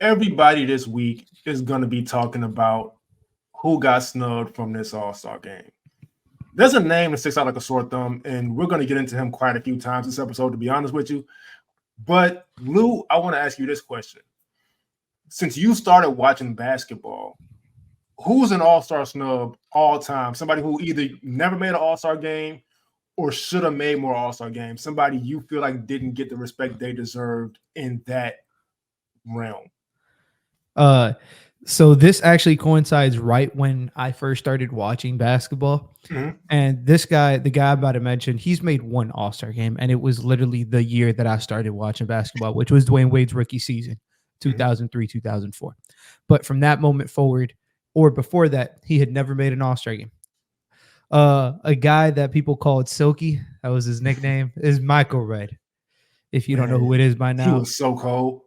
everybody this week is going to be talking about who got snubbed from this All-Star game. There's a name that sticks out like a sore thumb, and we're going to get into him quite a few times this episode, to be honest with you. But, Lou, I want to ask you this question. Since you started watching basketball, who's an All-Star snub all time? Somebody who either never made an All-Star game or should have made more All-Star games. Somebody you feel like didn't get the respect they deserved in that realm. So this actually coincides right when I first started watching basketball. Mm-hmm. And this guy, the guy I'm about to mention, he's made one All-Star game, and it was literally the year that I started watching basketball, which was Dwayne Wade's rookie season, 2003, 2004. But from that moment forward, or before that, he had never made an All-Star game. A guy that people called Silky, that was his nickname, is Michael Redd. If you don't know who it is by now. He was so cold.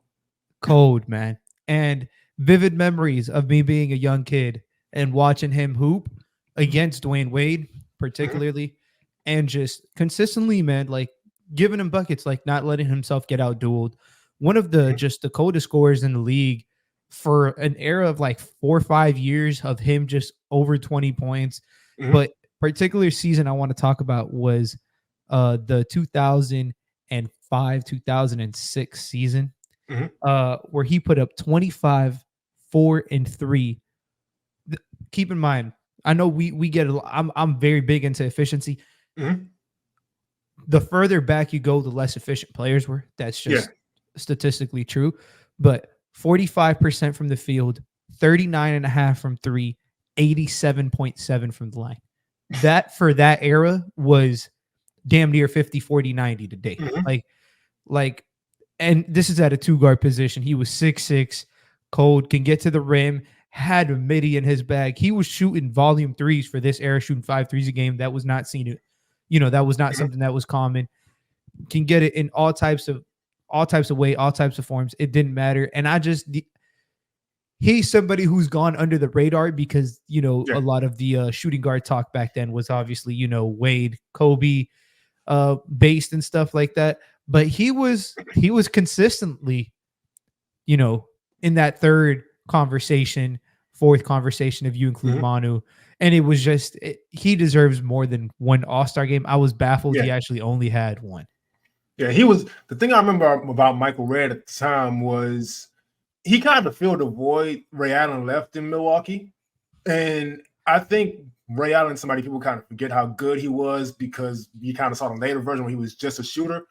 Cold, man. And vivid memories of me being a young kid and watching him hoop against Dwayne Wade, particularly, and just consistently, man, like giving him buckets, like not letting himself get outdueled. One of the just the coldest scorers in the league for an era of like 4 or 5 years of him just over 20 points. But particular season I want to talk about was the 2005-2006 season, where he put up 25, 4, and 3. Keep in mind, I know we get I'm very big into efficiency. The further back you go, the less efficient players were. That's just statistically true. But 45% from the field, 39.5 from 3, 87.7 from the line. That for that era was damn near 50, 40, 90 today. Like, and this is at a 2-guard position. He was 6'6", cold, can get to the rim, had a midi in his bag. He was shooting volume threes for this era, shooting 5 threes a game. That was not seen. That was not something that was common. Can get it in all types of way, all types of forms. It didn't matter. And he's somebody who's gone under the radar because, a lot of the shooting guard talk back then was obviously, Wade, Kobe, based and stuff like that. But he was consistently, in that third conversation, fourth conversation, if you include Manu. And it was just, he deserves more than one All-Star game. I was baffled he actually only had one. Yeah, he was. The thing I remember about Michael Redd at the time was he kind of filled the void Ray Allen left in Milwaukee. And I think Ray Allen, somebody people kind of forget how good he was because you kind of saw the later version when he was just a shooter.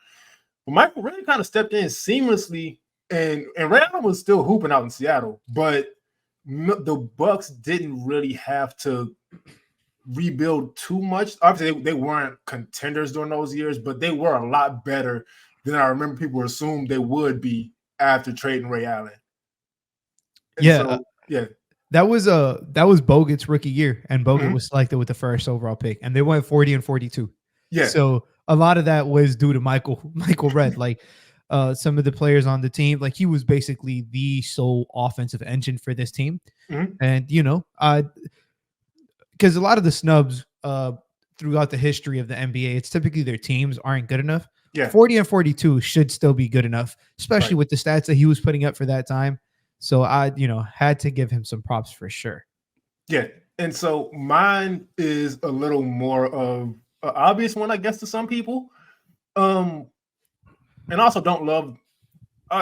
But Michael Redd kind of stepped in seamlessly, and Ray Allen was still hooping out in Seattle, but the Bucks didn't really have to rebuild too much. Obviously, they weren't contenders during those years, but they were a lot better than I remember people assumed they would be after trading Ray Allen. And that was Bogut's rookie year, and Bogut was selected with the first overall pick, and they went 40 and 42. Yeah. So a lot of that was due to Michael Redd. Like some of the players on the team, like he was basically the sole offensive engine for this team. And because a lot of the snubs throughout the history of the NBA, it's typically their teams aren't good enough. 40 and 42 should still be good enough, especially with the stats that he was putting up for that time. So I, had to give him some props for sure. Yeah. And so mine is a little more of an obvious one, I guess, to some people. And also don't love,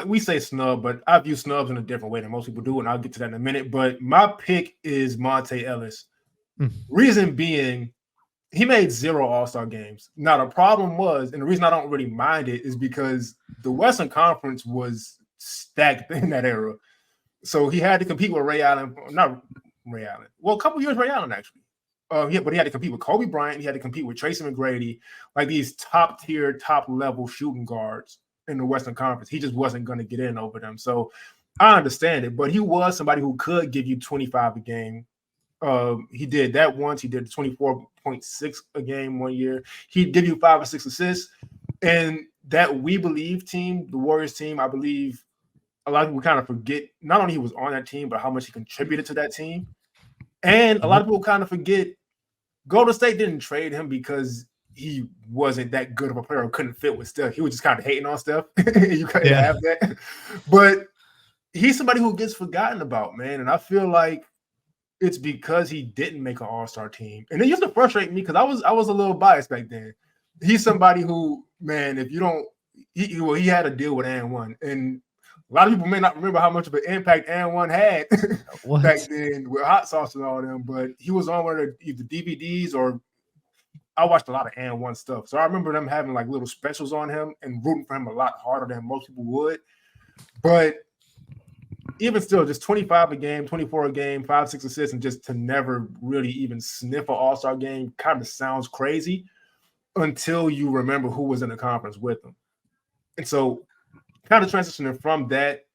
we say snub, but I view snubs in a different way than most people do. And I'll get to that in a minute. But my pick is Monte Ellis. Reason being, he made 0 All-Star games. Now, the problem was, and the reason I don't really mind it is because the Western Conference was stacked in that era. So he had to compete with Ray Allen, not Ray Allen. Well, a couple years Ray Allen, actually. But he had to compete with Kobe Bryant. He had to compete with Tracy McGrady, like these top-tier, top-level shooting guards in the Western Conference. He just wasn't going to get in over them. So I understand it. But he was somebody who could give you 25 a game. He did that once. He did 24.6 a game one year. He'd give you 5 or 6 assists. And that We Believe team, the Warriors team, I believe a lot of people kind of forget not only he was on that team, but how much he contributed to that team. And a lot of people kind of forget Golden State didn't trade him because he wasn't that good of a player or couldn't fit with Steph. He was just kind of hating on Steph. You kind of have that. But he's somebody who gets forgotten about, man. And I feel like it's because he didn't make an all-star team. And it used to frustrate me because I was a little biased back then. He's somebody who, man, if you don't, he had a deal with And1. And a lot of people may not remember how much of an impact And1 had back then with Hot Sauce and all them, but he was on one of the either DVDs or I watched a lot of And1 stuff. So I remember them having like little specials on him and rooting for him a lot harder than most people would. But even still, just 25 a game, 24 a game, 5-6 assists, and just to never really even sniff an all-star game kind of sounds crazy until you remember who was in the conference with them. And so kind of transitioning from that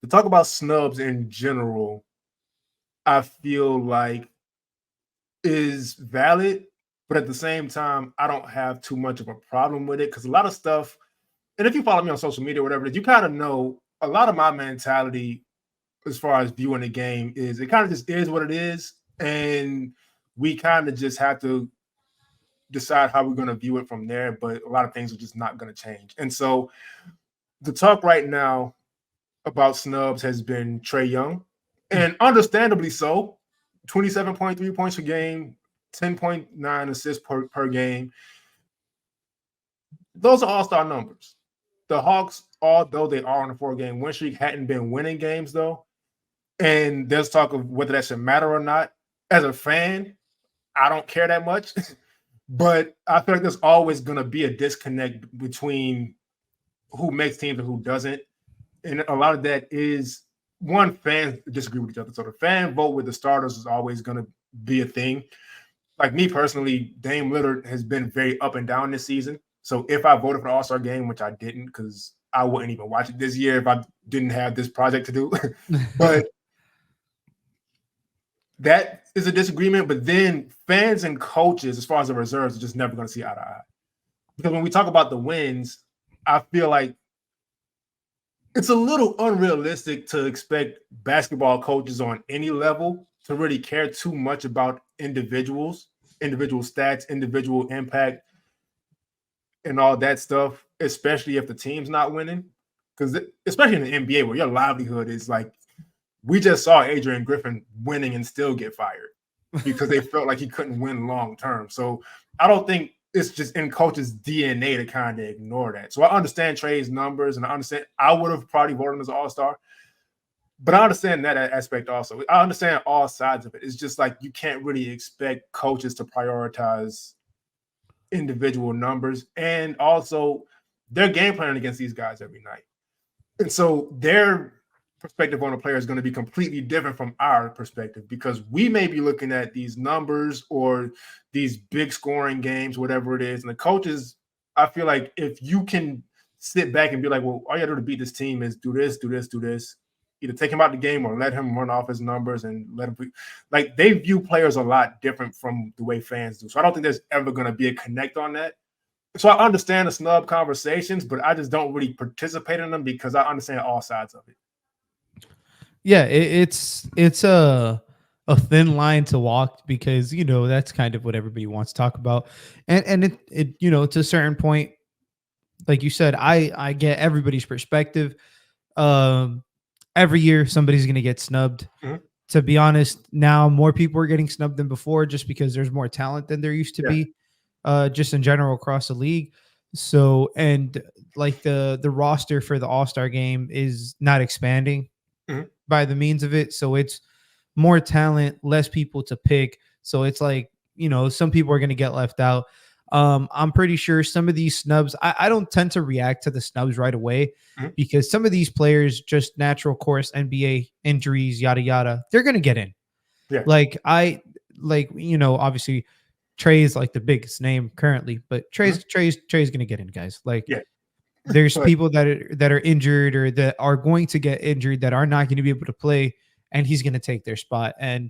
to talk about snubs in general, I feel like is valid, but at the same time, I don't have too much of a problem with it because a lot of stuff, and if you follow me on social media or whatever, you kind of know a lot of my mentality as far as viewing the game is it kind of just is what it is. And we kind of just have to decide how we're going to view it from there. But a lot of things are just not going to change. And so the talk right now about snubs has been Trae Young, and understandably so. 27.3 points per game, 10.9 assists per game. Those are all-star numbers. The Hawks, although they are on a 4-game win streak, hadn't been winning games, though. And there's talk of whether that should matter or not. As a fan, I don't care that much. But I feel like there's always going to be a disconnect between who makes teams and who doesn't. And a lot of that is, one, fans disagree with each other. So the fan vote with the starters is always going to be a thing. Like me personally, Dame Lillard has been very up and down this season. So if I voted for the All-Star game, which I didn't because I wouldn't even watch it this year if I didn't have this project to do. But that is a disagreement. But then fans and coaches, as far as the reserves, are just never going to see eye to eye. Because when we talk about the wins, I feel like it's a little unrealistic to expect basketball coaches on any level to really care too much about individual stats, individual impact, and all that stuff, especially if the team's not winning. Because especially in the NBA, where your livelihood is like, we just saw Adrian Griffin winning and still get fired because they felt like he couldn't win long term. So I don't think it's just in coaches' DNA to kind of ignore that. So I understand Trae's numbers, and I understand I would have probably voted him as an all-star. But I understand that aspect also. I understand all sides of it. It's just like you can't really expect coaches to prioritize individual numbers, and also they're game planning against these guys every night. And so their perspective on a player is going to be completely different from our perspective because we may be looking at these numbers or these big scoring games, whatever it is. And the coaches, I feel like if you can sit back and be like, well, all you got to do to beat this team is do this, do this, do this. Either take him out the game or let him run off his numbers and let him be, like they view players a lot different from the way fans do. So I don't think there's ever going to be a connect on that. So I understand the snub conversations, but I just don't really participate in them because I understand all sides of it. Yeah, it's a thin line to walk because that's kind of what everybody wants to talk about, and it to a certain point, like you said, I get everybody's perspective. Every year somebody's going to get snubbed. Mm-hmm. To be honest, now more people are getting snubbed than before just because there's more talent than there used to be, just in general across the league. So, and like the roster for the All-Star game is not expanding by the means of it. So it's more talent, less people to pick. So it's like, some people are going to get left out. I'm pretty sure some of these snubs, I don't tend to react to the snubs right away because some of these players, just natural course, NBA injuries, yada, yada, they're going to get in. Yeah. Obviously Trae is like the biggest name currently, but Trae's going to get in, guys. There's people that are injured or that are going to get injured that are not going to be able to play, and he's going to take their spot. And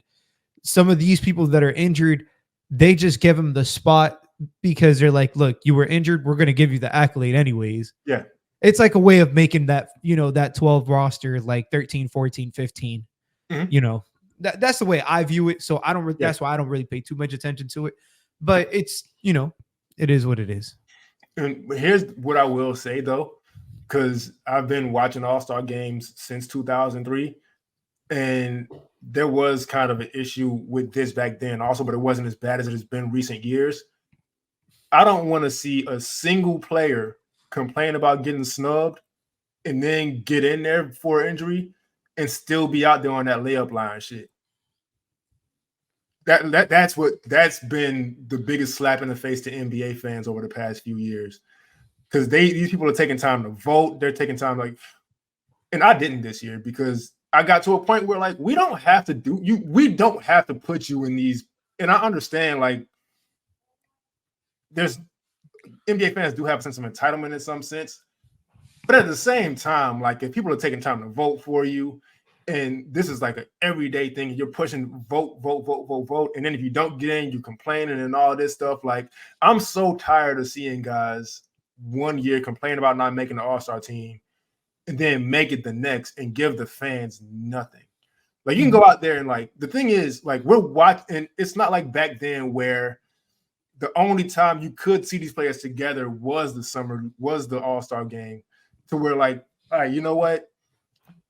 some of these people that are injured, they just give him the spot because they're like, look, you were injured. We're going to give you the accolade anyways. Yeah. It's like a way of making that, that 12 roster, like 13, 14, 15, that's the way I view it. So that's why I don't really pay too much attention to it, but it's, it is what it is. And here's what I will say though. because I've been watching All-Star games since 2003, and there was kind of an issue with this back then also, but it wasn't as bad as it has been recent years. I don't want to see a single player complain about getting snubbed and then get in there for injury and still be out there on that layup line shit. That's been the biggest slap in the face to NBA fans over the past few years. Because these people are taking time to vote. They're taking time and I didn't this year because I got to a point where like we don't have to put you in these. And I understand like there's NBA fans do have a sense of entitlement in some sense. But at the same time, like if people are taking time to vote for you, and this is like an everyday thing, you're pushing vote. And then if you don't get in, you complaining and all this stuff. Like I'm so tired of seeing guys 1 year complain about not making the All-Star team and then make it the next and give the fans nothing. Like you can go out there and like the thing is like we're watching, and it's not like back then where the only time you could see these players together was the All-Star game, to where like, all right, you know what?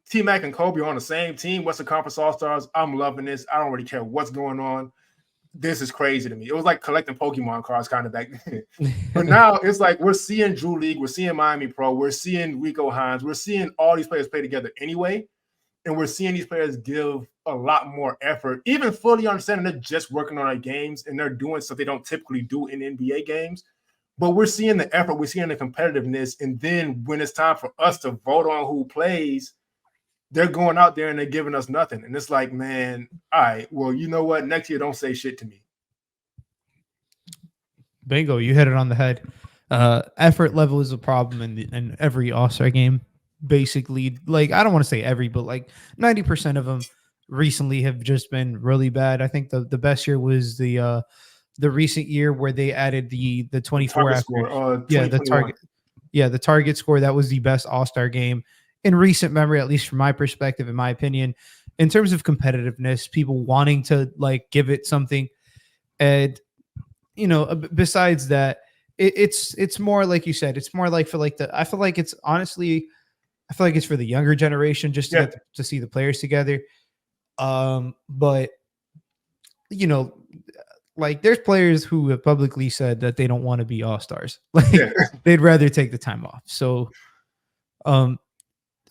T-Mac and Kobe are on the same team, Western Conference All-Stars. I'm loving this. I don't really care what's going on. This is crazy to me. It was like collecting Pokemon cards kind of back then. But now it's like we're seeing Drew League, we're seeing Miami Pro, we're seeing Rico Hines, we're seeing all these players play together anyway, and we're seeing these players give a lot more effort, even fully understanding they're just working on their games and they're doing stuff they don't typically do in NBA games. But we're seeing the effort, we're seeing the competitiveness, and then when it's time for us to vote on who plays, they're going out there and they're giving us nothing. And it's like, man, all right, well, you know what? Next year, don't say shit to me. Bingo, you hit it on the head. Effort level is a problem in every All-Star game. Basically, like I don't want to say every, but like 90% of them recently have just been really bad. I think the best year was the recent year where they added the 24 after. Score, the target score. That was the best All-Star game in recent memory, at least from my perspective, in my opinion, in terms of competitiveness, people wanting to like give it something. And, you know, besides that, it's more like you said, it's more like for like I feel like it's for the younger generation just to get to see the players together. But you know, like there's players who have publicly said that they don't want to be All-Stars. Like they'd rather take the time off. So,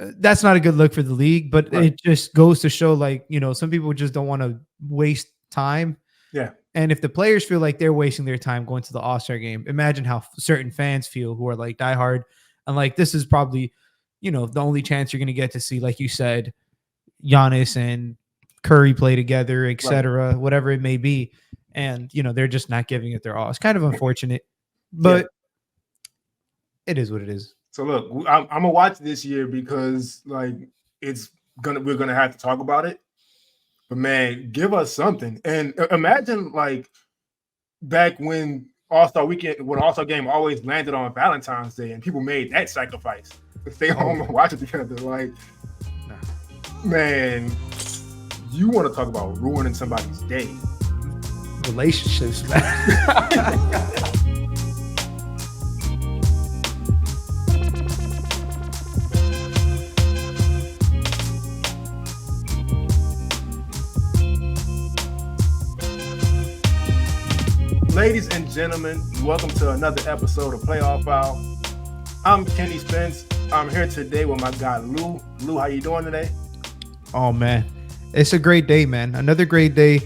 that's not a good look for the league, but it just goes to show like, you know, some people just don't want to waste time. Yeah. And if the players feel like they're wasting their time going to the All-Star game, imagine how certain fans feel who are like diehard. And like, this is probably, you know, the only chance you're going to get to see, like you said, Giannis and Curry play together, etc., whatever it may be. And, you know, they're just not giving it their all. It's kind of unfortunate, but it is what it is. So look, I'm gonna watch this year because like we're gonna have to talk about it. But man, give us something. And imagine like back when All-Star weekend, when All-Star game always landed on Valentine's Day, and people made that sacrifice to stay home and watch it together. Like, man, you want to talk about ruining somebody's day? Relationships, man. Ladies and gentlemen, welcome to another episode of Playoff Foul. I'm Kenny Spence. I'm here today with my guy Lou. Lou, how you doing today? Oh man, it's a great day, man. Another great day.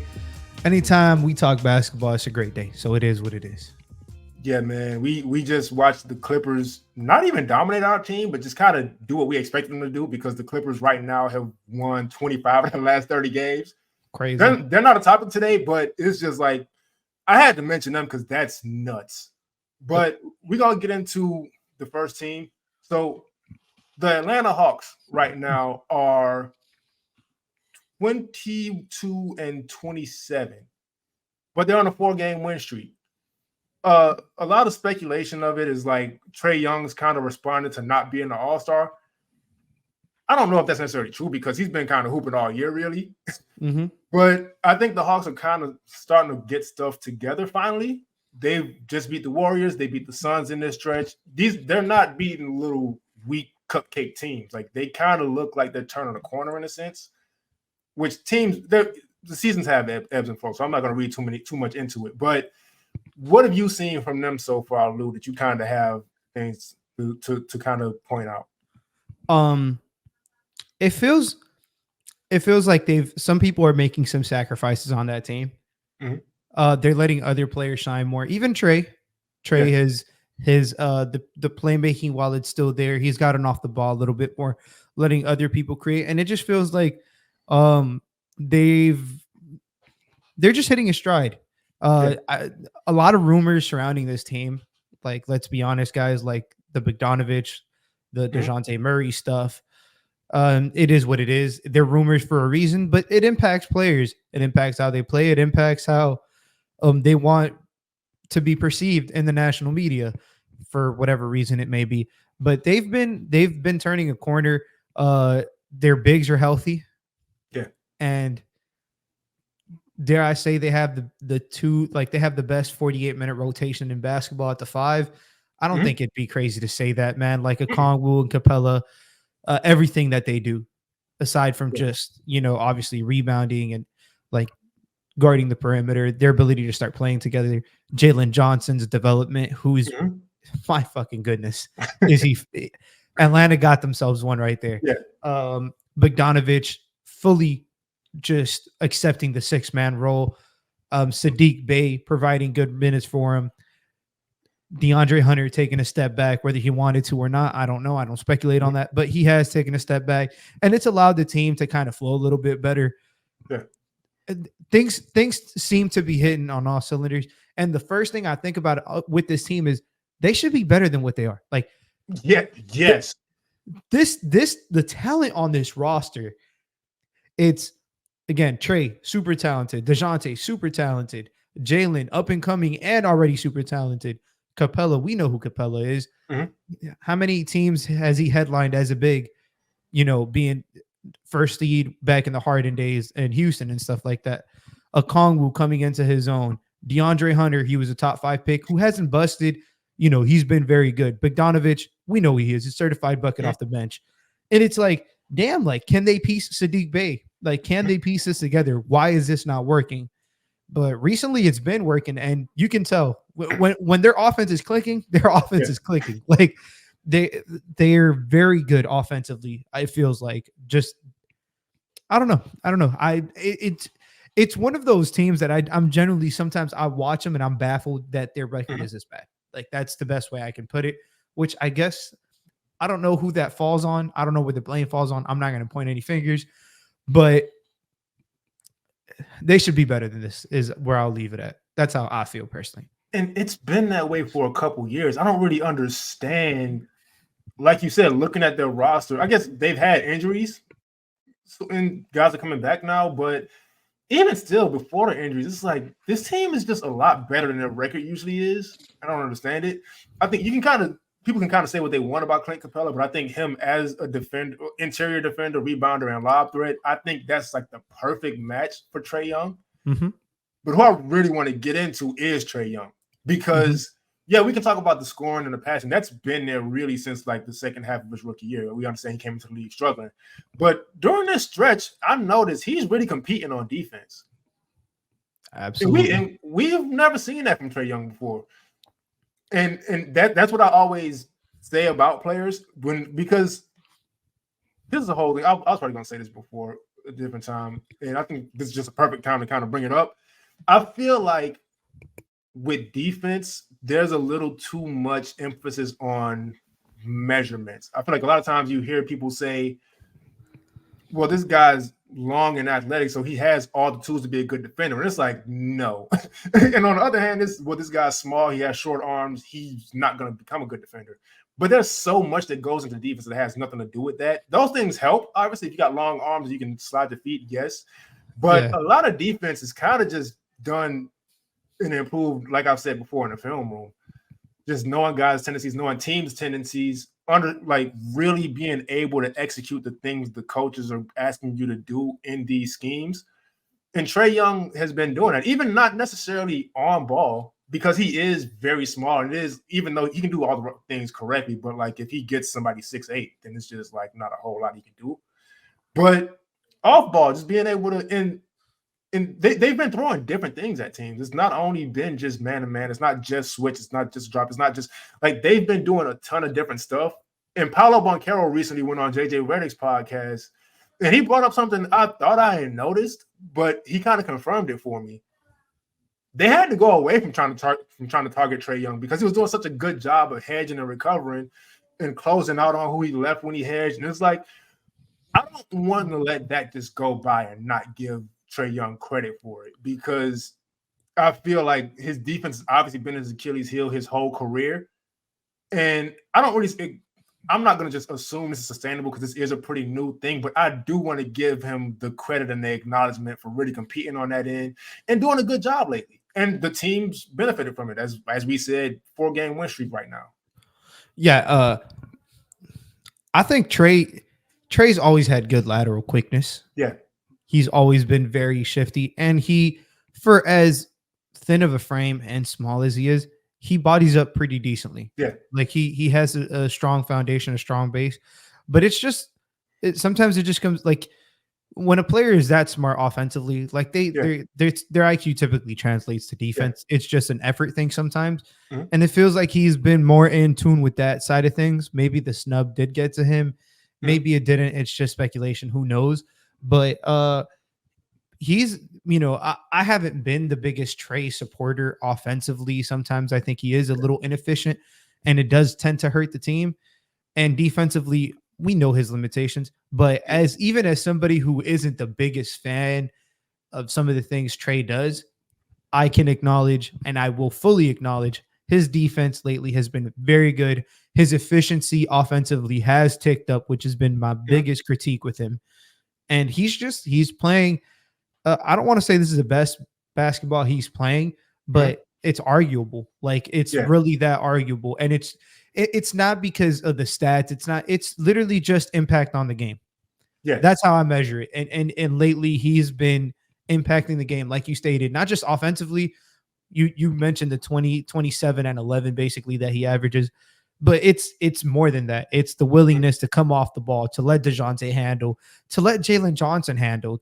Anytime we talk basketball, it's a great day. So it is what it is. Yeah, man. We just watched the Clippers not even dominate our team, but just kind of do what we expect them to do, because the Clippers right now have won 25 of the last 30 games. Crazy. They're not a topic today, but it's just like I had to mention them because that's nuts. But we're going to get into the first team. So the Atlanta Hawks right now are 22-27, but they're on a 4-game win streak. A lot of speculation of it is like Trae Young's kind of responded to not being an All-Star. I don't know if that's necessarily true because he's been kind of hooping all year, really. Mm-hmm. But I think the Hawks are kind of starting to get stuff together finally. They've just beat the Warriors. They beat the Suns in this stretch. They're not beating little weak cupcake teams. Like they kind of look like they're turning a corner in a sense. Which teams the seasons have ebbs and flows, so I'm not going to read too much into it. But what have you seen from them so far, Lou, that you kind of have things to kind of point out? It feels like some people are making some sacrifices on that team. Mm-hmm. They're letting other players shine more. Even Trae has his the playmaking while it's still there. He's gotten off the ball a little bit more, letting other people create, and it just feels like they're just hitting a stride. A lot of rumors surrounding this team. Like, let's be honest, guys, like the Bogdanovich, the DeJounte Murray stuff. It is what it is. They're rumors for a reason, but it impacts players. It impacts how they play. It impacts how they want to be perceived in the national media for whatever reason it may be. But they've been turning a corner. Their bigs are healthy. Yeah. And dare I say they have they have the best 48-minute rotation in basketball at the 5. I don't think it'd be crazy to say that, man. Like a Kongwu and Capella, everything that they do, aside from just, obviously rebounding and like guarding the perimeter, their ability to start playing together. Jalen Johnson's development, who's my fucking goodness, is he? Atlanta got themselves one right there. Yeah. Bogdanovich fully just accepting the 6-man role. Sadiq Bey providing good minutes for him. DeAndre Hunter taking a step back, whether he wanted to or not, I don't know. I don't speculate on that, but he has taken a step back, and it's allowed the team to kind of flow a little bit better. Yeah. Things seem to be hitting on all cylinders. And the first thing I think about with this team is they should be better than what they are. Like, yes. The talent on this roster, it's, again, Trae, super talented. DeJounte, super talented. Jalen, up and coming and already super talented. Capella, we know who Capella is. How many teams has he headlined as a big, being first lead back in the Harden days in Houston and stuff like that? A Kongwu coming into his own. DeAndre Hunter, he was a top 5 pick who hasn't busted. He's been very good. Bogdanovich, we know he is. He's a certified bucket off the bench. And it's like, damn, like, can they piece Sadiq Bey? Like, can they piece this together? Why is this not working? But recently it's been working, and you can tell when their offense is clicking, their offense is clicking. Like, they're very good offensively. It feels like, just, I don't know. It's one of those teams that I'm generally, sometimes I watch them and I'm baffled that their record is this bad. Like, that's the best way I can put it, which I guess I don't know who that falls on. I don't know where the blame falls on. I'm not going to point any fingers, but they should be better than this, is where I'll leave it at. That's how I feel personally. And it's been that way for a couple years. I don't really understand. Like you said, looking at their roster, I guess they've had injuries, and guys are coming back now. But even still, before the injuries, it's like this team is just a lot better than their record usually is. I don't understand it. I think people can kind of say what they want about Clint Capella, but I think him as a defender, interior defender, rebounder, and lob threat, I think that's like the perfect match for Trae Young. But who I really want to get into is Trae Young, because we can talk about the scoring and the passing. That's been there really since like the second half of his rookie year. We understand he came into the league struggling, but during this stretch, I noticed he's really competing on defense. Absolutely, and we've never seen that from Trae Young before. And that's what I always say about players, because this is a whole thing. I was probably going to say this before a different time, and I think this is just a perfect time to kind of bring it up. I feel like with defense, there's a little too much emphasis on measurements. I feel like a lot of times you hear people say, well, this guy's long and athletic, so he has all the tools to be a good defender. And it's like, no. And on the other hand, this guy's small, he has short arms, he's not going to become a good defender. But there's so much that goes into defense that has nothing to do with that. Those things help. Obviously, if you got long arms, you can slide your feet, yes. But a lot of defense is kind of just done and improved, like I've said before, in the film room. Just knowing guys' tendencies, knowing teams' tendencies, really being able to execute the things the coaches are asking you to do in these schemes. And Trae Young has been doing that, even not necessarily on ball. because he is very small. And it is, even though he can do all the things correctly, but like if he gets somebody 6'8", then it's just like not a whole lot he can do. But off ball, just being able to, and they've been throwing different things at teams. It's not only been just man to man. It's not just switch. It's not just drop. It's not just like they've been doing a ton of different stuff. And Paolo Banchero recently went on JJ Redick's podcast, and he brought up something I thought I had noticed, but he kind of confirmed it for me. They had to go away from trying to target Trae Young because he was doing such a good job of hedging and recovering and closing out on who he left when he hedged. And it's like, I don't want to let that just go by and not give Trae Young credit for it, because I feel like his defense has obviously been his Achilles heel his whole career. And I'm not going to just assume this is sustainable because this is a pretty new thing, but I do want to give him the credit and the acknowledgement for really competing on that end and doing a good job lately. And the team's benefited from it. As we said, 4-game win streak right now. Yeah. I think Trae's always had good lateral quickness. Yeah. He's always been very shifty, and he, for as thin of a frame and small as he is, he bodies up pretty decently. Yeah. Like he has a strong foundation, a strong base, but sometimes it just comes like when a player is that smart offensively, like their IQ typically translates to defense. Yeah. It's just an effort thing sometimes. Mm-hmm. And it feels like he's been more in tune with that side of things. Maybe the snub did get to him. Mm-hmm. Maybe it didn't. It's just speculation. Who knows? But he's, I haven't been the biggest Trae supporter offensively. Sometimes I think he is a little inefficient, and it does tend to hurt the team. And defensively, we know his limitations. But even as somebody who isn't the biggest fan of some of the things Trae does, I can acknowledge, and I will fully acknowledge, his defense lately has been very good. His efficiency offensively has ticked up, which has been my biggest critique with him. And he's playing. I don't want to say this is the best basketball he's playing, but it's arguable. Like it's really that arguable. And it's not because of the stats. It's literally just impact on the game. Yeah. That's how I measure it. And lately he's been impacting the game, like you stated, not just offensively. You mentioned the 20, 27, and 11 basically that he averages, but it's more than that. It's the willingness to come off the ball, to let DeJounte handle, to let Jalen Johnson handle,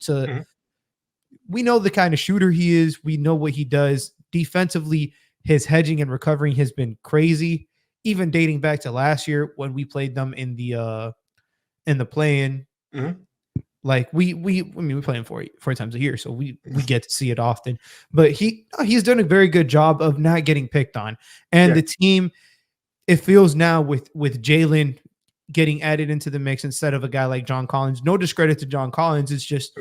we know the kind of shooter he is. We know what he does defensively. His hedging and recovering has been crazy, even dating back to last year when we played them in the play-in. Mm-hmm. Like we play him 4 times a year, so we get to see it often. But he's done a very good job of not getting picked on, and the team, it feels now with Jalen getting added into the mix instead of a guy like John Collins. No discredit to John Collins, it's just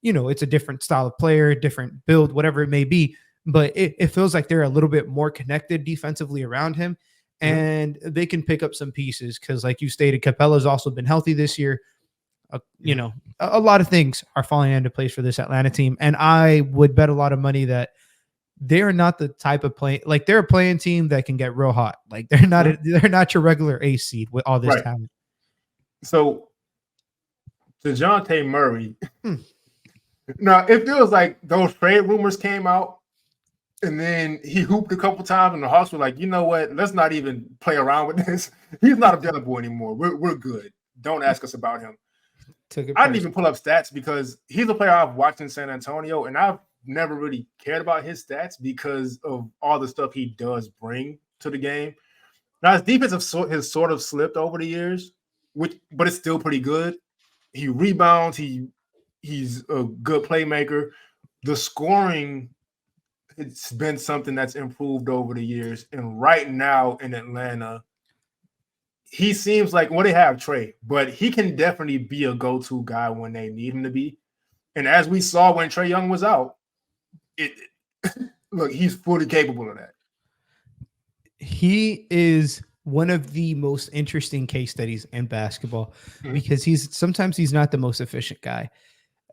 it's a different style of player, different build, whatever it may be. But it feels like they're a little bit more connected defensively around him, and they can pick up some pieces because, like you stated, Capella's also been healthy this year. A lot of things are falling into place for this Atlanta team, and I would bet a lot of money that they're not the type of play, like they're a playing team that can get real hot. Like they're not your regular ace seed with all this talent. So DeJounte Murray. Now, it feels like those trade rumors came out, and then he hooped a couple times, and the Hawks were like, you know what? Let's not even play around with this. He's not available anymore. We're good. Don't ask us about him. I didn't even pull up stats because he's a player I've watched in San Antonio, and I've never really cared about his stats because of all the stuff he does bring to the game. Now, his defense has sort of slipped over the years, but it's still pretty good. He rebounds. He's a good playmaker. The scoring, it's been something that's improved over the years. And right now in Atlanta, he seems like, they have Trae, but he can definitely be a go-to guy when they need him to be. And as we saw when Trae Young was out, look, he's fully capable of that. He is one of the most interesting case studies in basketball because sometimes he's not the most efficient guy.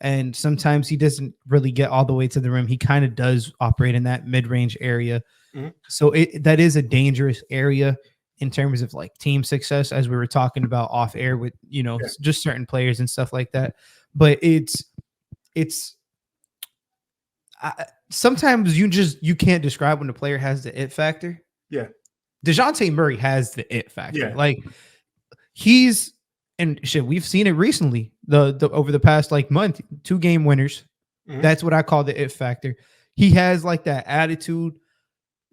And sometimes he doesn't really get all the way to the rim. He kind of does operate in that mid-range area. So that is a dangerous area in terms of like team success, as we were talking about off air with, just certain players and stuff like that. But sometimes you can't describe when the player has the it factor. Yeah. DeJounte Murray has the it factor. Yeah. Like he's and shit, we've seen it recently. The over the past like month, 2-game winners. Mhm. That's what I call the it factor. He has like that attitude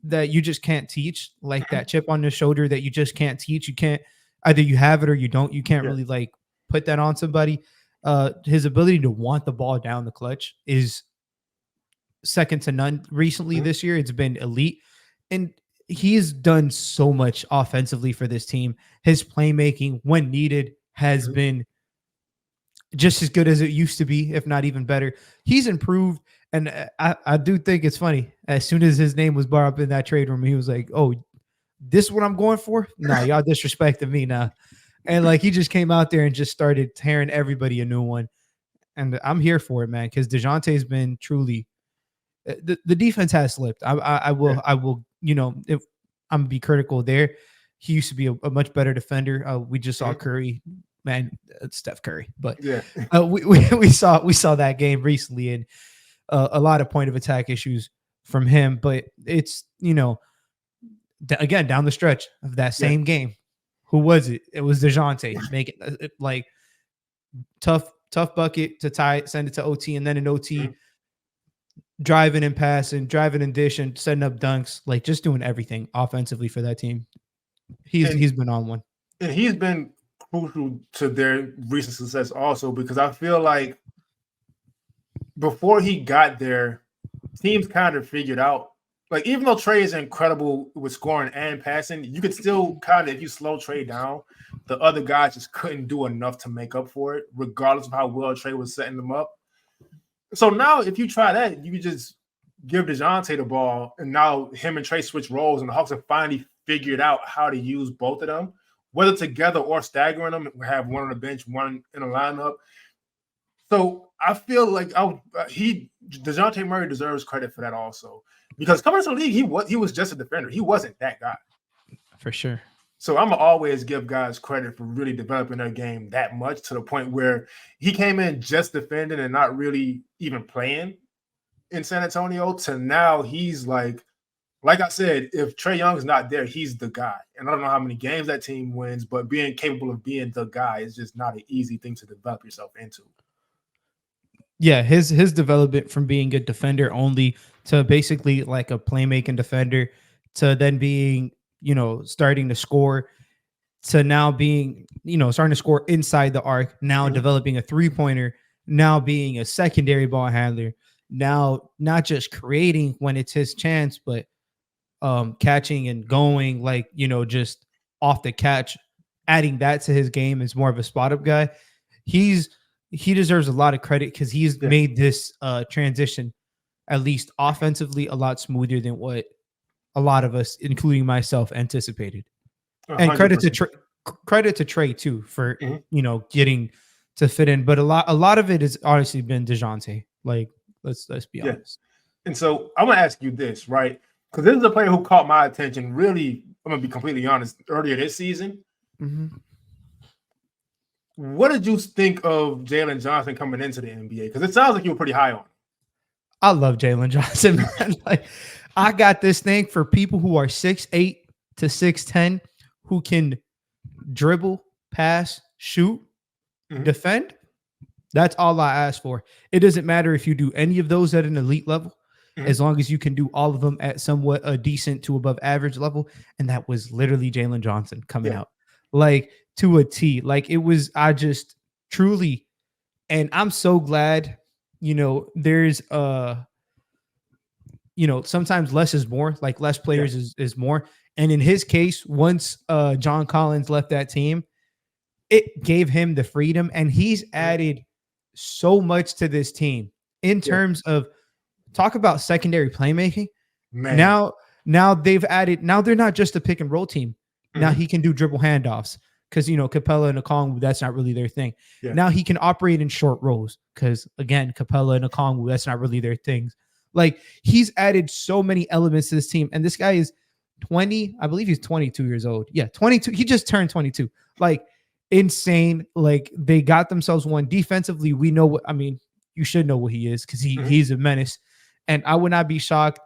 that you just can't teach, like that chip on the shoulder that you just can't teach. You can't either you have it or you don't. You can't Yeah. really like put that on somebody. His ability to want the ball down the clutch is second to none. Recently this year, it's been elite. And he's done so much offensively for this team. His playmaking, when needed, has been just as good as it used to be, if not even better. He's improved. And I do think it's funny. As soon as his name was brought up in that trade room, he was like, oh, this is what I'm going for? Nah, y'all disrespecting me now. And like he just came out there and just started tearing everybody a new one. And I'm here for it, man, because DeJounte's been truly the defense has slipped. I will, you know, if I'm gonna be critical there. He used to be a much better defender. We just saw Curry, man, Steph Curry, but Yeah. we saw that game recently and a lot of point of attack issues from him. But it's, you know, again down the stretch of that same game, who was it? It was DeJounte making like tough bucket to tie, send it to OT, and then in OT. Driving and passing, driving and dishing, setting up dunks, like just doing everything offensively for that team. He's been on one. And he's been crucial to their recent success also, because I feel like before he got there, teams kind of figured out, like, even though Trae is incredible with scoring and passing, you could still kind of, if you slow Trae down, the other guys just couldn't do enough to make up for it, regardless of how well Trae was setting them up. So now, if you try that, you can just give DeJounte the ball, and now him and Trae switch roles, and the Hawks have finally figured out how to use both of them, whether together or staggering them. We have one on the bench, one in a lineup. So I feel like DeJounte Murray deserves credit for that also, because coming to the league, he was just a defender. He wasn't that guy. For sure. So I'm gonna always give guys credit for really developing their game that much, to the point where he came in just defending and not really even playing in San Antonio, to now he's like I said, if Trae Young's not there, he's the guy. And I don't know how many games that team wins, but being capable of being the guy is just not an easy thing to develop yourself into. Yeah, his development from being a defender only to basically like a playmaking defender, to then being, you know, starting to score, to now being, you know, starting to score inside the arc, now developing a 3-pointer, now being a secondary ball handler, now not just creating when it's his chance, but catching and going, like, you know, just off the catch, adding that to his game as more of a spot up guy. He deserves a lot of credit, because he's made this transition, at least offensively, a lot smoother than what a lot of us, including myself, anticipated. 100%. And credit to Trae too for you know, getting to fit in. But a lot of it has honestly been DeJounte. Like, let's be honest. And so I'm gonna ask you this, right? Because this is a player who caught my attention. Really, I'm gonna be completely honest. Earlier this season, what did you think of Jalen Johnson coming into the NBA? Because it sounds like you were pretty high on him. I love Jalen Johnson, man. Like, I got this thing for people who are 6'8" to 6'10", who can dribble, pass, shoot, defend. That's all I ask for. It doesn't matter if you do any of those at an elite level, as long as you can do all of them at somewhat a decent to above average level. And that was literally Jalen Johnson coming out, like, to a T. Like, it was, I just truly, and I'm so glad, you know, there's you know, sometimes less is more, like less players is more. And in his case, once John Collins left that team, it gave him the freedom, and he's added so much to this team in terms of, talk about secondary playmaking. Man. Now they've added, now they're not just a pick and roll team. Now he can do dribble handoffs, because, you know, Capella and Okongwu, that's not really their thing. Now he can operate in short rolls, because, again, Capella and Okongwu, that's not really their things. Like, he's added so many elements to this team, and this guy is 20. I believe he's 22 years old. Yeah, 22. He just turned 22. Like, insane. Like, they got themselves one. Defensively, we know what, I mean, you should know what he is, because he's a menace. And I would not be shocked.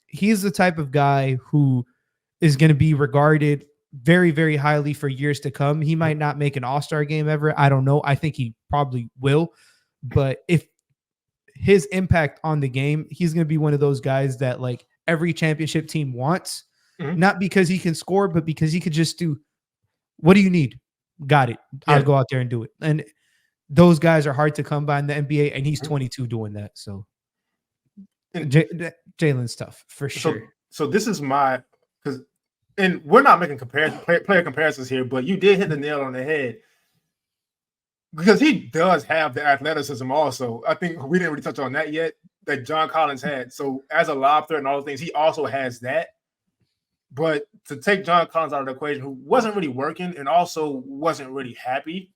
He's the type of guy who is going to be regarded very, very highly for years to come. He might not make an all-star game ever. I don't know. I think he probably will. But if his impact on the game, he's going to be one of those guys that like every championship team wants, not because he can score, but because he could just do, what do you need? Got it. I'll go out there and do it. And those guys are hard to come by in the NBA, and he's 22 doing that. So Jalen's tough for sure. So this is and we're not making player comparisons here, but you did hit the nail on the head because he does have the athleticism also. I think we didn't really touch on that yet, that John Collins had. So as a lob threat and all those things, he also has that. But to take John Collins out of the equation, who wasn't really working and also wasn't really happy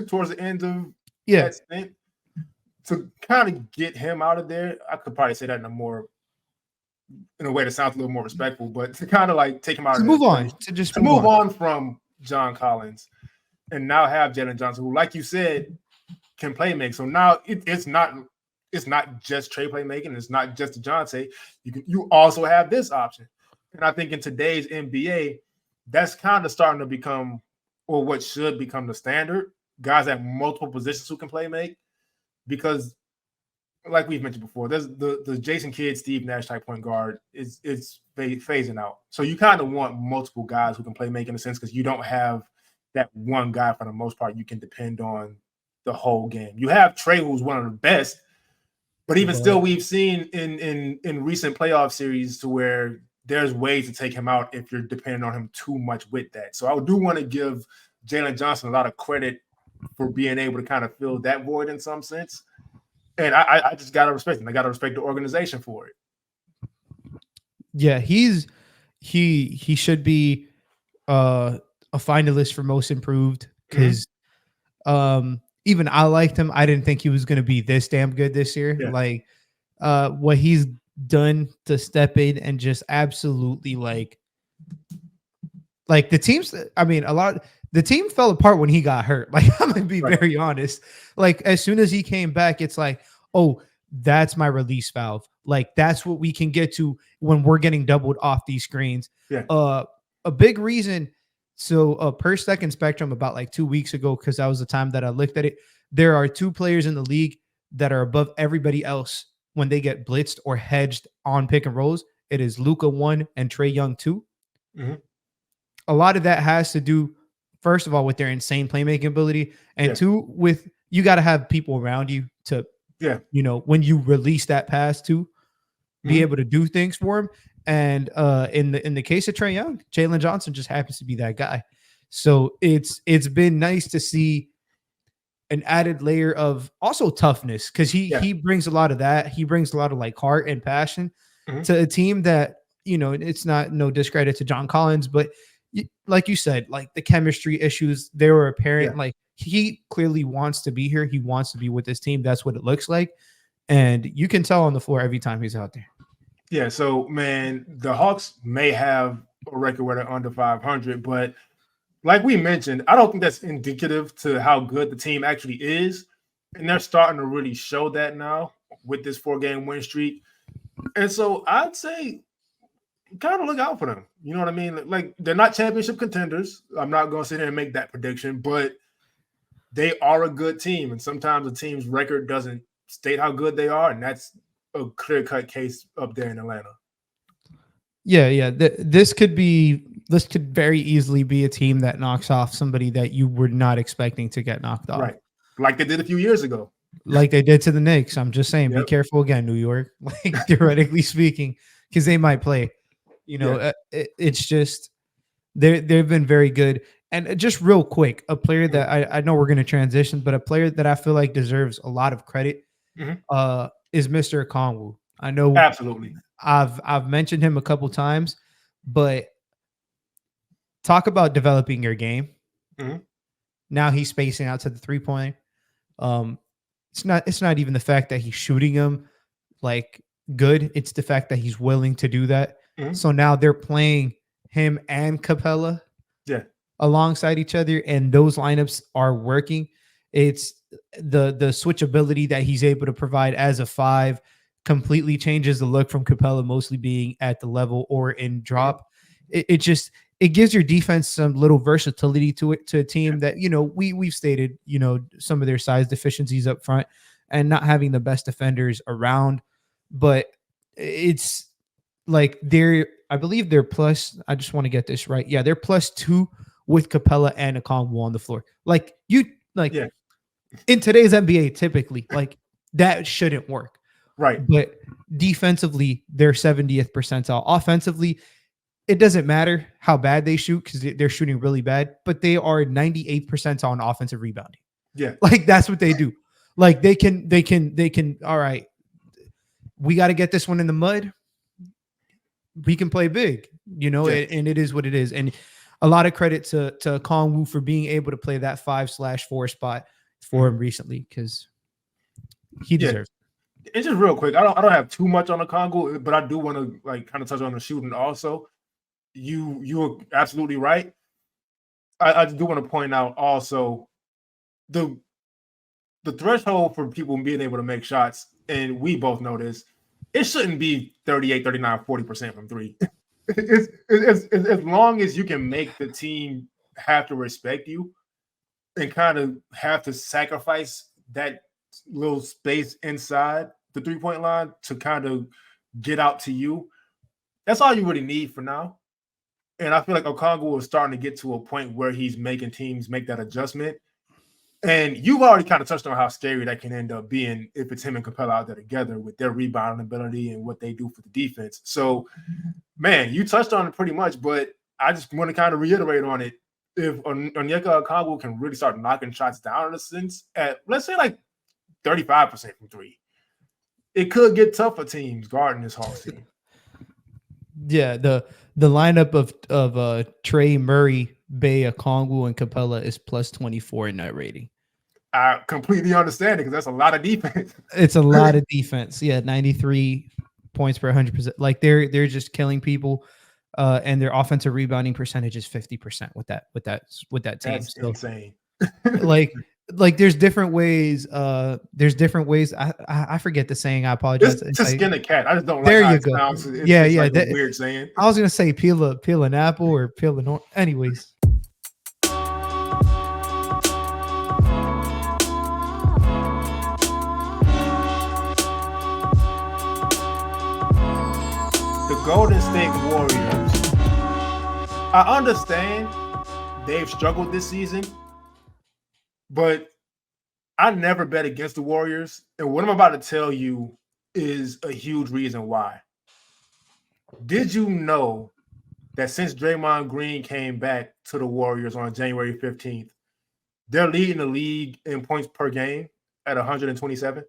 towards the end of that stint, to kind of get him out of there, I could probably say that in a way that sounds a little more respectful, but to kind of like take him out of move on, to move on from John Collins and now have Jalen Johnson, who, like you said, can play make. So now it's not just Trae playmaking, it's not just DeJounte. You also have this option. And I think in today's NBA, that's kind of starting to become, or what should become, the standard. Guys at multiple positions who can play make, because like we've mentioned before, there's the Jason Kidd, Steve Nash type point guard is phasing out. So you kind of want multiple guys who can play make in a sense, because you don't have that one guy for the most part you can depend on the whole game. You have Trae, who's one of the best, but even still, we've seen in recent playoff series to where there's ways to take him out if you're depending on him too much with that. So I do want to give Jalen Johnson a lot of credit for being able to kind of fill that void in some sense. And I just got to respect him. I got to respect the organization for it. Yeah, he should be a finalist for most improved, because even I liked him. I didn't think he was going to be this damn good this year. Yeah. Like what he's done to step in and just absolutely like the teams. I mean, the team fell apart when he got hurt. Like, I'm going to be very honest. Like, as soon as he came back, it's like, oh, that's my release valve. Like, that's what we can get to when we're getting doubled off these screens. Yeah. A big reason. So per second spectrum, about like 2 weeks ago, because that was the time that I looked at it, there are 2 players in the league that are above everybody else when they get blitzed or hedged on pick and rolls. It is Luka 1 and Trae Young 2. A lot of that has to do, first of all, with their insane playmaking ability, and 2, with you got to have people around you to, when you release that pass to be able to do things for him. And in the case of Trae Young, Jalen Johnson just happens to be that guy. So it's been nice to see an added layer of also toughness, because he brings a lot of that. He brings a lot of like heart and passion to a team that, it's not no discredit to John Collins, but like you said, like the chemistry issues, they were apparent. Like, he clearly wants to be here. He wants to be with this team. That's what it looks like. And you can tell on the floor every time he's out there. Yeah. So, man, the Hawks may have a record where they're under 500, but like we mentioned, I don't think that's indicative to how good the team actually is. And they're starting to really show that now with this 4-game win streak. And so I'd say kind of look out for them. You know what I mean? Like, they're not championship contenders. I'm not going to sit here and make that prediction, but they are a good team. And sometimes a team's record doesn't state how good they are. And that's a clear-cut case up there in Atlanta. Yeah. This could very easily be a team that knocks off somebody that you were not expecting to get knocked off. Right. Like they did a few years ago. Like they did to the Knicks. I'm just saying, be careful again, New York. Like, theoretically speaking, because they might play. It's just they've been very good. And just real quick, a player that I know we're going to transition, but a player that I feel like deserves a lot of credit is Mr. Okongwu. I know absolutely. I've mentioned him a couple times, but talk about developing your game. Now he's spacing out to the 3-point. It's not even the fact that he's shooting them like good. It's the fact that he's willing to do that. So now they're playing him and Capella alongside each other, and those lineups are working. It's the switchability that he's able to provide as a 5, completely changes the look from Capella mostly being at the level or in drop. It just it gives your defense some little versatility to it, to a team that, you know, we've stated, you know, some of their size deficiencies up front and not having the best defenders around. But it's like I believe they're plus, I just want to get this right. Yeah, they're +2 with Capella and Okongwu on the floor. Like you like Yeah. in today's NBA, typically, like that shouldn't work. Right. But defensively, they're 70th percentile. Offensively, it doesn't matter how bad they shoot because they're shooting really bad, but they are 98th percentile on offensive rebounding. Yeah. Like that's what they do. Like they can, all right, we got to get this one in the mud. We can play big, you know, Yeah. and it is what it is. And a lot of credit to Kongwu for being able to play that 5/4 spot for him recently, because he deserves it. And just real quick, I don't have too much on the Congo, but I do want to like kind of touch on the shooting also. You're absolutely right. I do want to point out also the threshold for people being able to make shots, and we both know this, it shouldn't be 38, 39, 40% from three. It's as long as you can make the team have to respect you and kind of have to sacrifice that little space inside the 3-point line to kind of get out to you. That's all you really need for now. And I feel like Okongwu is starting to get to a point where he's making teams make that adjustment. And you've already kind of touched on how scary that can end up being if it's him and Capella out there together with their rebounding ability and what they do for the defense. So, man, you touched on it pretty much, but I just want to kind of reiterate on it. If Onyeka Okongwu can really start knocking shots down in a sense at, let's say, like 35% from three, it could get tough for teams guarding this Hawks team. Yeah, the lineup of Trae, Murray, Bey, Okongwu, and Capella is +24 in net rating. I completely understand it because that's a lot of defense. It's a lot of defense. Yeah, 93 points per 100%. Like they're just killing people, and their offensive rebounding percentage is 50% with that team. That's insane. like there's different ways. I forget the saying. I apologize. It's to skin a cat. I just don't like there how you it go. sounds. It's Like a weird saying. I was gonna say peel an apple or peel an orange. Anyways. The Golden State Warriors. I understand they've struggled this season, but I never bet against the Warriors. And what I'm about to tell you is a huge reason why. Did you know that since Draymond Green came back to the Warriors on January 15th, they're leading the league in points per game at 127?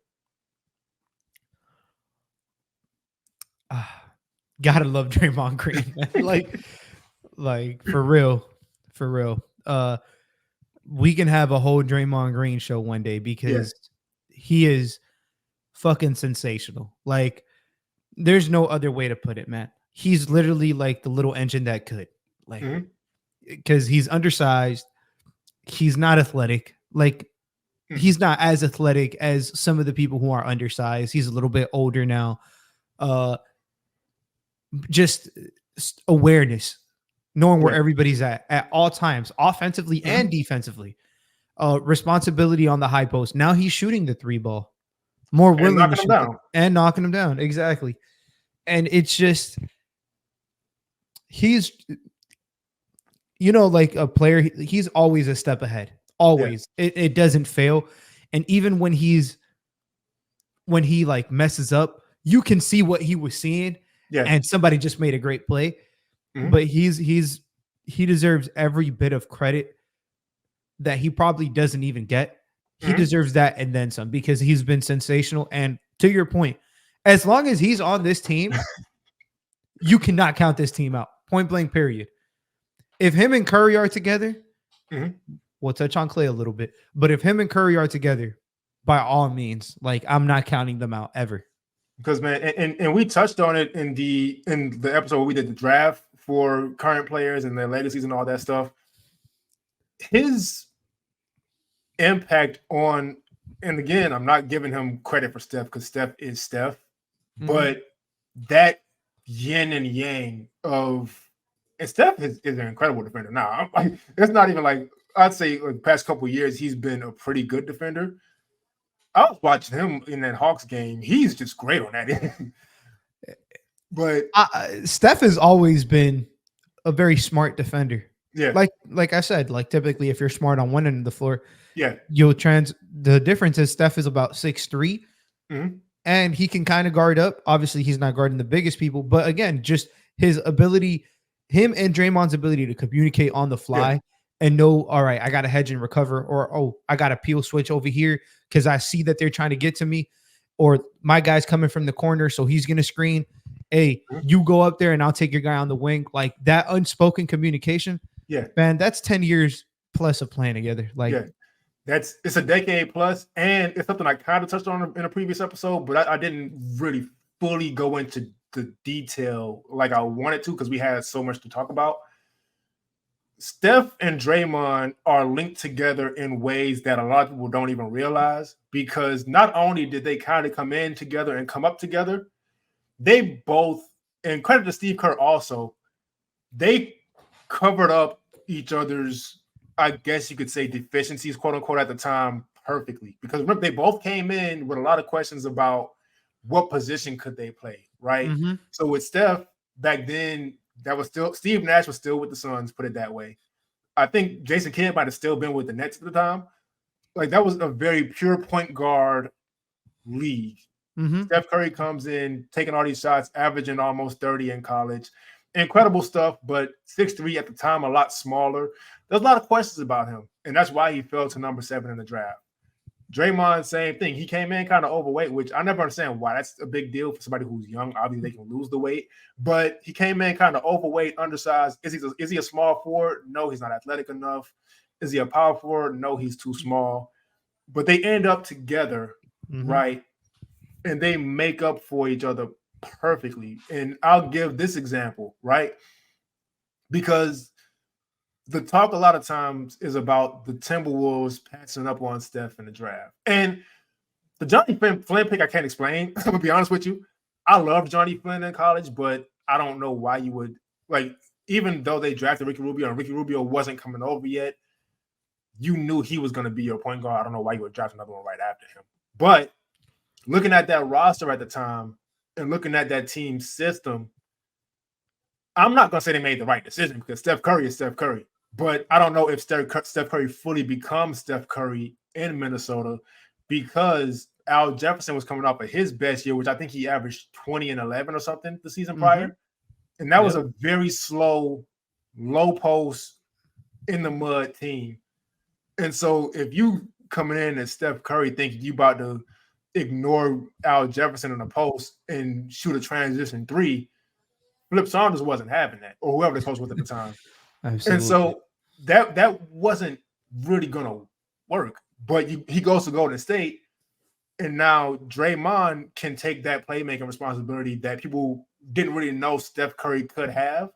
Gotta love Draymond Green. like for real. We can have a whole Draymond Green show one day because he is fucking sensational. Like there's no other way to put it, man. He's literally like the little engine that could, like, because he's undersized. He's not athletic. Like he's not as athletic as some of the people who are undersized. He's a little bit older now. Just awareness, knowing where everybody's at all times, offensively and defensively. Responsibility on the high post. Now he's shooting the 3 ball more willing to shoot and knocking him down. Exactly. And it's just he's, you know, like a player, he's always a step ahead. Always. It doesn't fail. And even when he like messes up, you can see what he was seeing. Yeah. And somebody just made a great play. But he deserves every bit of credit that he probably doesn't even get. He deserves that and then some because he's been sensational. And to your point, as long as he's on this team, you cannot count this team out. Point blank, period. If him and Curry are together, we'll touch on Clay a little bit. But if him and Curry are together, by all means, like I'm not counting them out ever. Because man, and we touched on it in the episode where we did the draft for current players and their legacies and all that stuff. His impact on, and again, I'm not giving him credit for Steph because Steph is Steph. but that yin and yang of, and Steph is an incredible defender. Now, it's not even like, I'd say the past couple of years he's been a pretty good defender. I was watching him in that Hawks game. He's just great on that end. But Steph has always been a very smart defender. Yeah. Like I said, like typically if you're smart on one end of the floor, yeah, the difference is Steph is about 6'3", and he can kind of guard up. Obviously, he's not guarding the biggest people, but again, just his ability, him and Draymond's ability to communicate on the fly and know, all right, I got to hedge and recover, or oh, I got to peel switch over here because I see that they're trying to get to me, or my guy's coming from the corner, so he's gonna screen. Hey, you go up there and I'll take your guy on the wing. Like that unspoken communication. Yeah, man, that's 10 years plus of playing together. Like, it's a decade plus, and it's something I kind of touched on in a previous episode, but I didn't really fully go into the detail like I wanted to because we had so much to talk about. Steph and Draymond are linked together in ways that a lot of people don't even realize, because not only did they kind of come in together and come up together, they both, and credit to Steve Kerr also, they covered up each other's, I guess you could say, deficiencies, quote unquote, at the time perfectly. Because remember, they both came in with a lot of questions about what position could they play, right? So with Steph, back then, that was still, Steve Nash was still with the Suns, put it that way. I think Jason Kidd might have still been with the Nets at the time. Like, that was a very pure point guard league. Steph Curry comes in, taking all these shots, averaging almost 30 in college. Incredible stuff, but 6'3" at the time, a lot smaller. There's a lot of questions about him, and that's why he fell to number 7 in the draft. Draymond, same thing. He came in kind of overweight, which I never understand why. That's a big deal for somebody who's young. Obviously, they can lose the weight, but he came in kind of overweight, undersized. Is he a small forward? No, he's not athletic enough. Is he a power forward? No, he's too small. But they end up together, right? And they make up for each other perfectly. And I'll give this example, right? Because the talk a lot of times is about the Timberwolves passing up on Steph in the draft. And the Johnny Flynn pick, I can't explain. I'm going to be honest with you. I loved Johnny Flynn in college, but I don't know why you would, like, even though they drafted Ricky Rubio and Ricky Rubio wasn't coming over yet, you knew he was going to be your point guard. I don't know why you would draft another one right after him. But looking at that roster at the time and looking at that team system, I'm not going to say they made the right decision because Steph Curry is Steph Curry. But I don't know if Steph Curry fully becomes Steph Curry in Minnesota, because Al Jefferson was coming off of his best year, which I think he averaged 20 and 11 or something the season prior. And that was a very slow, low post, in the mud team. And so if you coming in as Steph Curry thinking you about to ignore Al Jefferson in the post and shoot a transition 3, Flip Saunders wasn't having that, or whoever the coach was at the time. Absolutely. And so that wasn't really going to work. But he goes to Golden State, and now Draymond can take that playmaking responsibility that people didn't really know Steph Curry could have.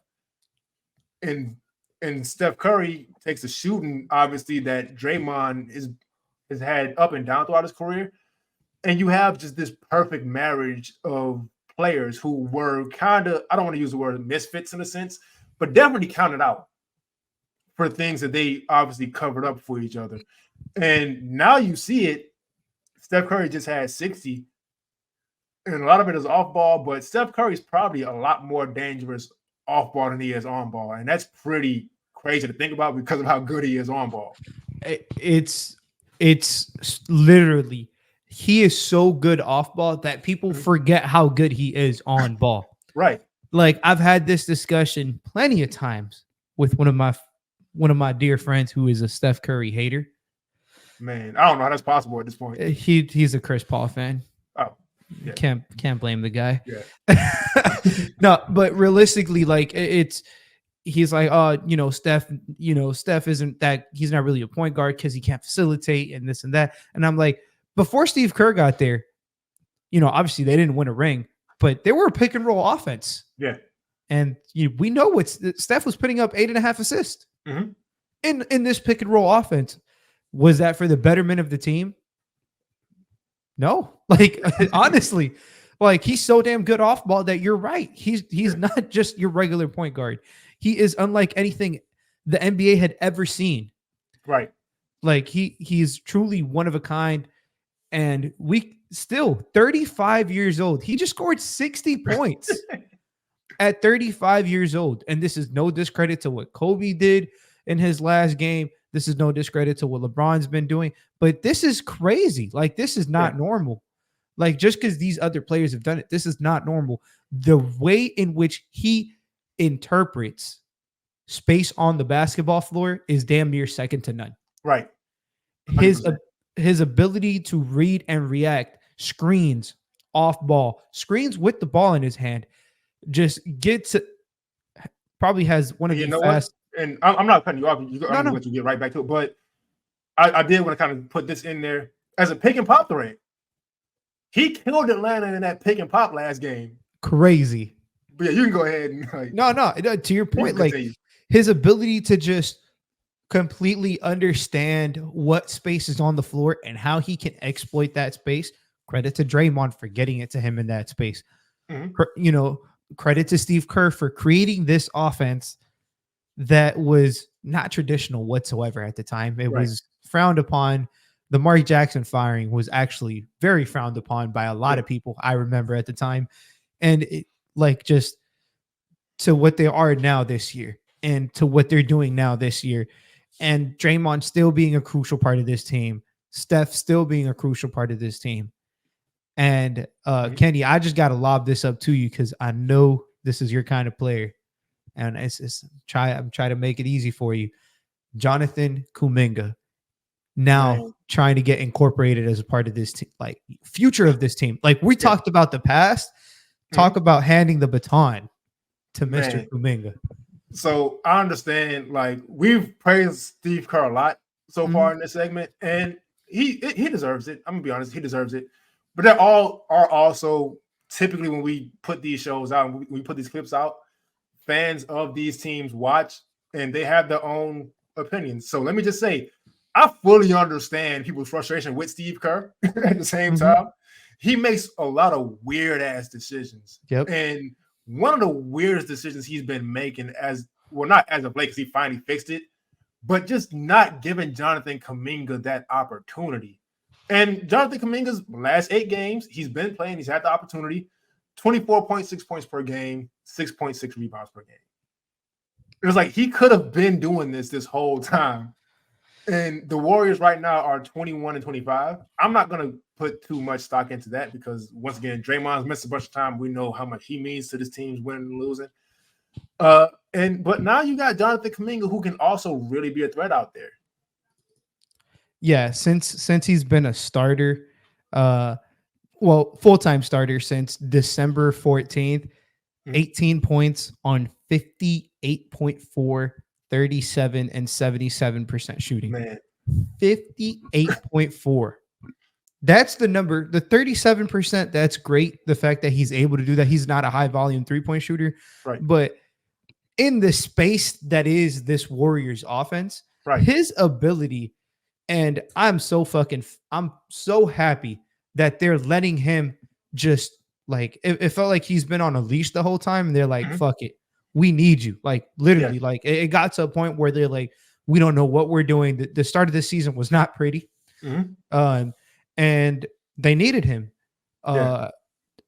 And Steph Curry takes the shooting, obviously, that Draymond has had up and down throughout his career. And you have just this perfect marriage of players who were kind of, I don't want to use the word misfits in a sense, but definitely counted out for things that they obviously covered up for each other. And now you see it. Steph Curry just had 60, and a lot of it is off ball, but Steph Curry is probably a lot more dangerous off ball than he is on ball. And that's pretty crazy to think about because of how good he is on ball. It's literally, he is so good off ball that people forget how good he is on ball. Right. Like, I've had this discussion plenty of times with one of my dear friends who is a Steph Curry hater. Man, I don't know how that's possible at this point. He's a Chris Paul fan. Oh, yeah. Can't blame the guy. Yeah. No, but realistically, like, he's like, Steph isn't that, he's not really a point guard because he can't facilitate and this and that. And I'm like, before Steve Kerr got there, obviously they didn't win a ring, but they were a pick and roll offense. Yeah. And we know what Steph was putting up 8.5 assists in this pick and roll offense. Was that for the betterment of the team? No. Like, honestly, Like he's so damn good off ball that you're right. He's not just your regular point guard. He is unlike anything the NBA had ever seen. Right. Like he's truly one of a kind. And we still 35 years old. He just scored 60 points at 35 years old. And this is no discredit to what Kobe did in his last game. This is no discredit to what LeBron's been doing. But this is crazy. Like, this is not normal. Like, just because these other players have done it, this is not normal. The way in which he interprets space on the basketball floor is damn near second to none. Right. 100%. His ability to read and react, screens, off ball, screens with the ball in his hand, just gets probably has one of the fast. And I'm not cutting you off. I'm going to let you get right back to it. But I did want to kind of put this in there as a pick and pop threat. He killed Atlanta in that pick and pop last game. Crazy. But yeah, you can go ahead and no. To your point, like his ability to just completely understand what space is on the floor and how he can exploit that space. Credit to Draymond for getting it to him in that space. Mm-hmm. Credit to Steve Kerr for creating this offense that was not traditional whatsoever at the time. It was frowned upon. The Mark Jackson firing was actually very frowned upon by a lot of people, I remember at the time. And just to what they are now this year and to what they're doing now this year. And Draymond still being a crucial part of this team. Steph still being a crucial part of this team. And Kenny, I just got to lob this up to you because I know this is your kind of player. And I'm trying to make it easy for you. Jonathan Kuminga now trying to get incorporated as a part of this team, like future of this team. Like we talked about the past, talk about handing the baton to Mr. Kuminga. So I understand, like, we've praised Steve Kerr a lot so far in this segment, and he deserves it. I'm gonna be honest, he deserves it. But they all are also typically when we put these shows out and we put these clips out, fans of these teams watch and they have their own opinions. So let me just say, I fully understand people's frustration with Steve Kerr at the same time. He makes a lot of weird ass decisions. And one of the weirdest decisions he's been making not as of late, because he finally fixed it, but just not giving Jonathan Kuminga that opportunity. And Jonathan Kuminga's last 8 games, he's been playing, he's had the opportunity, 24.6 points per game, 6.6 rebounds per game. It was like he could have been doing this whole time. And the Warriors right now are 21-25. I'm not going to put too much stock into that because, once again, Draymond's missed a bunch of time. We know how much he means to this team's winning and losing. But now you got Jonathan Kuminga, who can also really be a threat out there. Yeah, since he's been a starter, full-time starter since December 14th, 18 points on 58.4 37 and 77% shooting. Man. 58.4. That's the number. The 37%, that's great. The fact that he's able to do that. He's not a high volume 3-point shooter. Right. But in the space that is this Warriors offense, his ability, and I'm so happy that they're letting him just like, it felt like he's been on a leash the whole time. And they're like, fuck it. We need you. Like literally, like it got to a point where they're like, we don't know what we're doing. The start of this season was not pretty. And they needed him.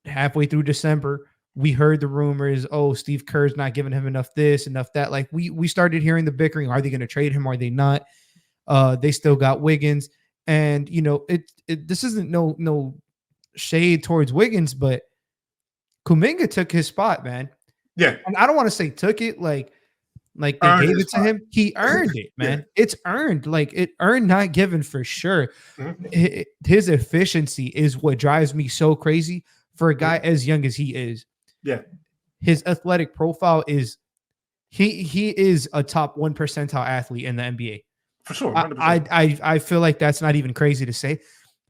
Halfway through December, we heard the rumors, Steve Kerr's not giving him enough this, enough that. Like we started hearing the bickering. Are they going to trade him? Are they not? They still got Wiggins. And this isn't no shade towards Wiggins, but Kuminga took his spot, man. Yeah. And I don't want to say took it like they gave it to him. He earned it, man. It's earned. Like it earned, not given for sure. His efficiency is what drives me so crazy for a guy as young as he is. Yeah. His athletic profile is he is a top 1 percentile athlete in the NBA. For sure. I feel like that's not even crazy to say.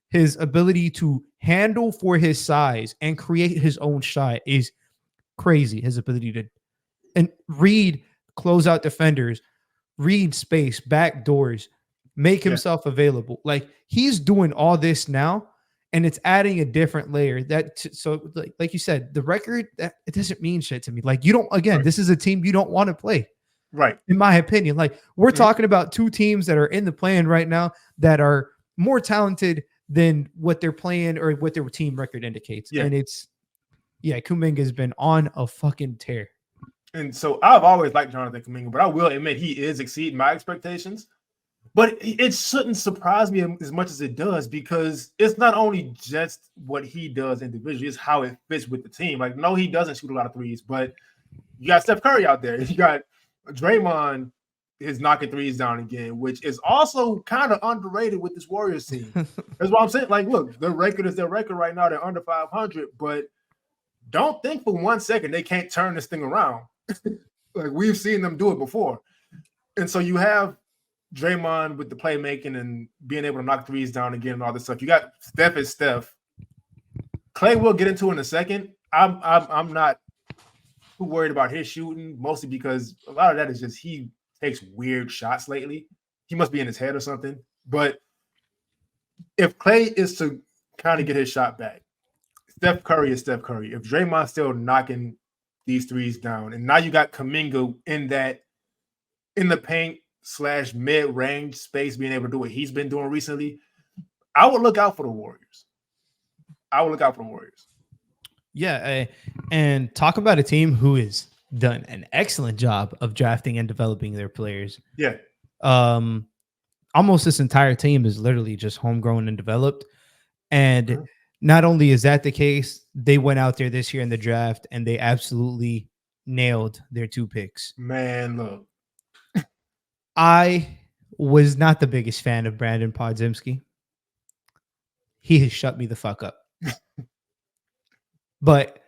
His ability to handle for his size and create his own shot is crazy. His ability to read closeout defenders, read space, back doors, make himself available. Like he's doing all this now, and it's adding a different layer. So like you said, the record, that it doesn't mean shit to me. Like, you don't. Again, Right. this is a team you don't want to play. Right. In my opinion, like, we're Mhm. talking about two teams that are in the play-in right now that are more talented than what they're playing or what their team record indicates. Yeah. And Kuminga has been on a fucking tear. And so I've always liked Jonathan Kuminga, but I will admit he is exceeding my expectations. But it shouldn't surprise me as much as it does, because it's not only just what he does individually, it's how it fits with the team. Like, no, he doesn't shoot a lot of threes, but you got Steph Curry out there. You got Draymond is knocking threes down again, which is also kind of underrated with this Warriors team. That's what I'm saying. Like, look, their record is their record right now. They're under 500, but don't think for 1 second they can't turn this thing around. Like, we've seen them do it before. And so you have Draymond with the playmaking and being able to knock threes down again and all this stuff. You got Steph as Steph. Clay we'll get into in a second. I'm not too worried about his shooting, mostly because a lot of that is just he takes weird shots lately. He must be in his head or something. But if Clay is to kind of get his shot back, Steph Curry is Steph Curry. If Draymond's still knocking these threes down, and now you got Kuminga in the paint / mid-range space, being able to do what he's been doing recently, I would look out for the Warriors. Yeah, and talk about a team who has done an excellent job of drafting and developing their players. Yeah. Almost this entire team is literally just homegrown and developed. And not only is that the case, they went out there this year in the draft and they absolutely nailed their 2 picks. Man, look. I was not the biggest fan of Brandon Podziemski. He has shut me the fuck up. But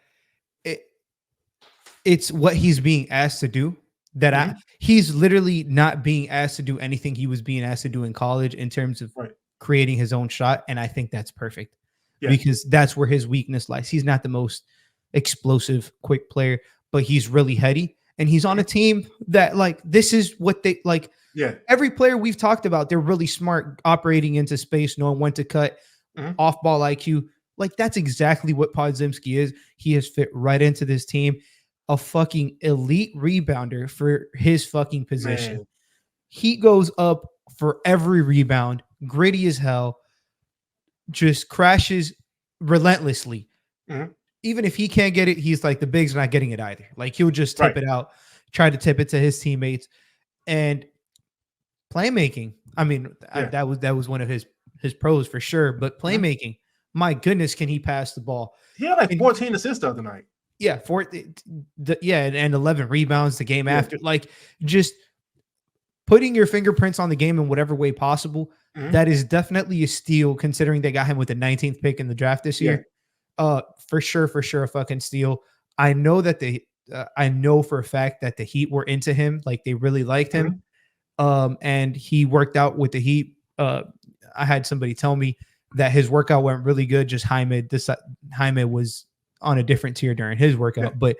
it's what he's being asked to do that he's literally not being asked to do anything he was being asked to do in college in terms of creating his own shot. And I think that's perfect because that's where his weakness lies. He's not the most explosive, quick player, but he's really heady. And he's on a team that, like, this is what they like. Yeah. Every player we've talked about, they're really smart, operating into space, knowing when to cut, off ball IQ. Like, that's exactly what Podziemski is. He has fit right into this team. A fucking elite rebounder for his fucking position. Man. He goes up for every rebound, gritty as hell, just crashes relentlessly. Even if he can't get it, he's like, the big's not getting it either. Like, he'll just tip it out, try to tip it to his teammates. And playmaking, I mean, that was one of his pros for sure. But playmaking, my goodness, can he pass the ball? He had like 14 assists the other night. Yeah, and 11 rebounds the game after. Like, just putting your fingerprints on the game in whatever way possible. That is definitely a steal, considering they got him with the 19th pick in the draft this year. For sure, a fucking steal. I know that I know for a fact that the Heat were into him. Like, they really liked him. And he worked out with the Heat. I had somebody tell me that his workout went really good. Just Jaime was on a different tier during his workout, but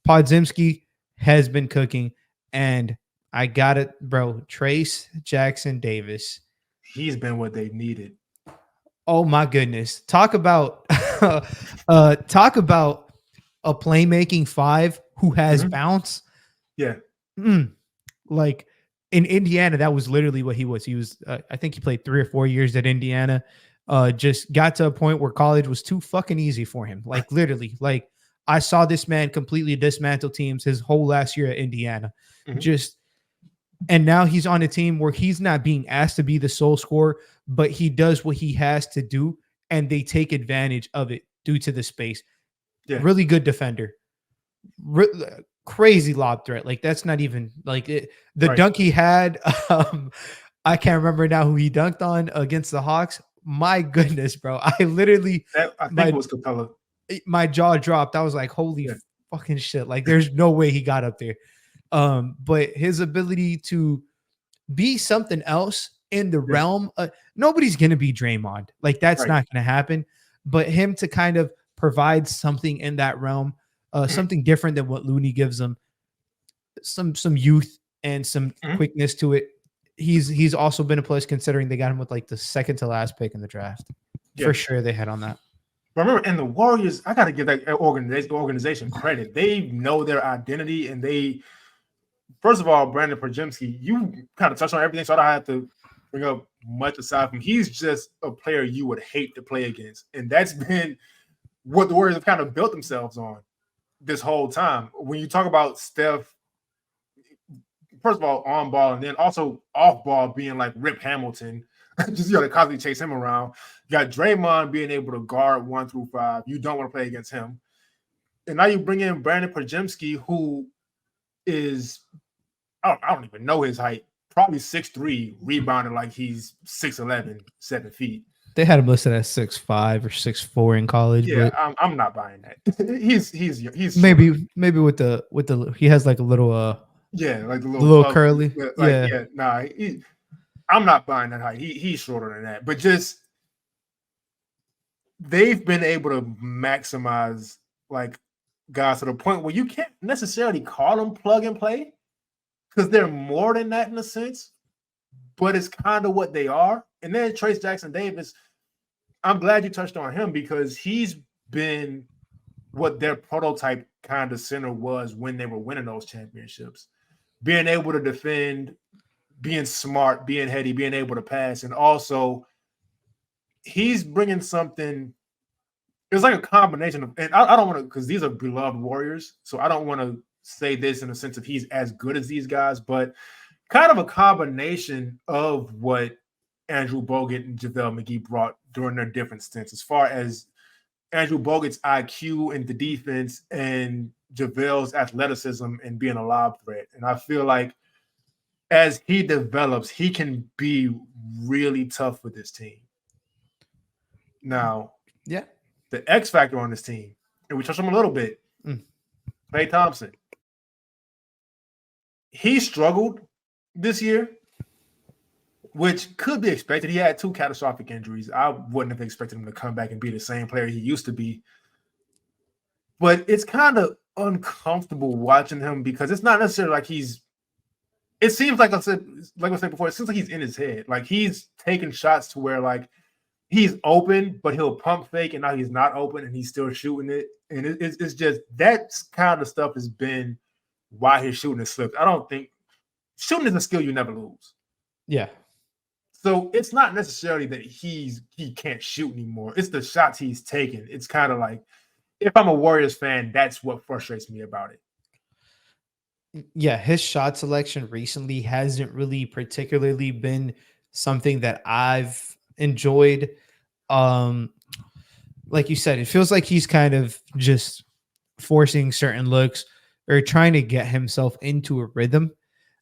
Podziemski has been cooking, and I got it, bro. Trace Jackson Davis. He's been what they needed. Oh my goodness. Talk about a playmaking 5 who has bounce. Yeah. Like, in Indiana, that was literally what he was. He was, I think he played 3 or 4 years at Indiana. Just got to a point where college was too fucking easy for him. Like, literally, like, I saw this man completely dismantle teams his whole last year at Indiana. And now he's on a team where he's not being asked to be the sole scorer, but he does what he has to do, and they take advantage of it due to the space. Really good defender. Crazy lob threat. Like, that's not even like it. The dunk he had. I can't remember now who he dunked on against the Hawks. My goodness, bro. I literally, I think it was Capella. My jaw dropped. I was like, holy fucking shit. Like, there's no way he got up there. But his ability to be something else in the realm, nobody's going to be Draymond. Like, that's not going to happen. But him to kind of provide something in that realm, something different than what Looney gives them, some youth and some quickness to it. He's also been a plus, considering they got him with like the second to last pick in the draft. For sure, they had on that. But remember, and the Warriors, I got to give that organization credit. They know their identity, and they, first of all, Brandon Podziemski, you kind of touched on everything, so I don't have to bring up much aside from. He's just a player you would hate to play against, and that's been what the Warriors have kind of built themselves on this whole time. When you talk about Steph, first of all, on ball, and then also off ball being like Rip Hamilton. Just, you got to constantly chase him around. You got Draymond being able to guard 1 through 5. You don't want to play against him. And now you bring in Brandon Podziemski, who is, I don't even know his height, probably 6'3", rebounding like he's 6'11", 7 feet. They had him listed as 6'5" or 6'4" in college. Yeah, but I'm not buying that. he's maybe with the he has like a little like the little curly. I'm not buying that height. He's shorter than that. But just they've been able to maximize like guys to the point where you can't necessarily call them plug and play because they're more than that in a sense. But it's kind of what they are. And then Trace Jackson Davis, I'm glad you touched on him because he's been what their prototype kind of center was when they were winning those championships. Being able to defend, being smart, being heady, being able to pass, and also he's bringing something. It's like a combination of, and I don't want to, because these are beloved Warriors, so I don't want to say this in the sense of he's as good as these guys, but kind of a combination of what Andrew Bogut and JaVale McGee brought during their different stints, as far as Andrew Bogut's IQ and the defense and JaVale's athleticism and being a lob threat. And I feel like as he develops, he can be really tough with this team. Now, the X factor on this team, and we touched on him a little bit, Klay Thompson. He struggled this year, which could be expected. He had 2 catastrophic injuries. I wouldn't have expected him to come back and be the same player he used to be. But it's kind of uncomfortable watching him because it's not necessarily like it seems like I said before, it seems like he's in his head. Like he's taking shots to where like he's open, but he'll pump fake, and now he's not open, and he's still shooting it. And it's just that kind of stuff has been why his shooting has slipped. I don't think shooting is a skill you never lose. Yeah. So it's not necessarily that he can't shoot anymore. It's the shots he's taking. It's kind of like, if I'm a Warriors fan, that's what frustrates me about it. Yeah, his shot selection recently hasn't really particularly been something that I've enjoyed. Like you said, it feels like he's kind of just forcing certain looks or trying to get himself into a rhythm.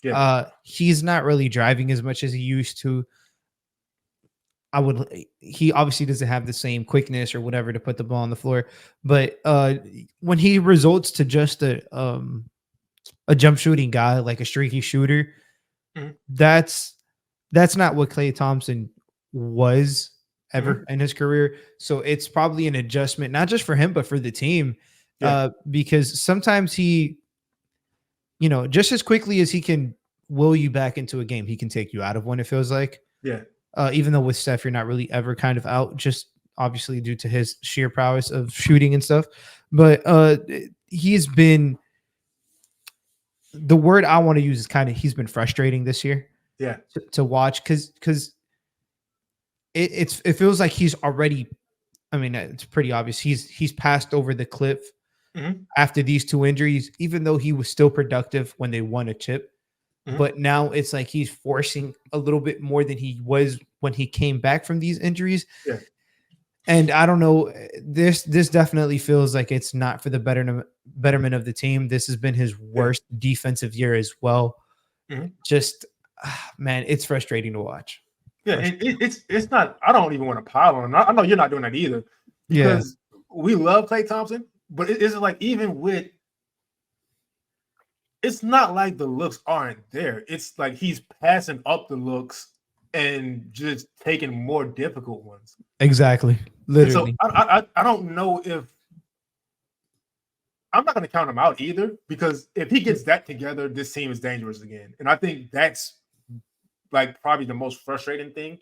Yeah. He's not really driving as much as he used to. He obviously doesn't have the same quickness or whatever to put the ball on the floor, but when he resorts to just a jump shooting guy, like a streaky shooter, that's not what Klay Thompson was ever in his career. So it's probably an adjustment, not just for him, but for the team, because sometimes he, just as quickly as he can will you back into a game, he can take you out of one, it feels like. Yeah. Even though with Steph, you're not really ever kind of out, just obviously due to his sheer prowess of shooting and stuff. But he's been, the word I want to use is he's been frustrating this year. Yeah. To watch because it feels like he's already, I mean, it's pretty obvious. He's passed over the cliff after these 2 injuries, even though he was still productive when they won a chip. But now it's like he's forcing a little bit more than he was when he came back from these injuries. Yeah. And I don't know, this definitely feels like it's not for the betterment of the team. This has been his worst defensive year as well. Just, man, it's frustrating to watch. Yeah, and it's not, I don't even want to pile on him. I know you're not doing that either because we love Klay Thompson, but it's like even with, it's not like the looks aren't there. It's like he's passing up the looks and just taking more difficult ones. Exactly. Literally. And so I don't know if I'm not going to count him out either, because if he gets that together, this team is dangerous again. And I think that's like probably the most frustrating thing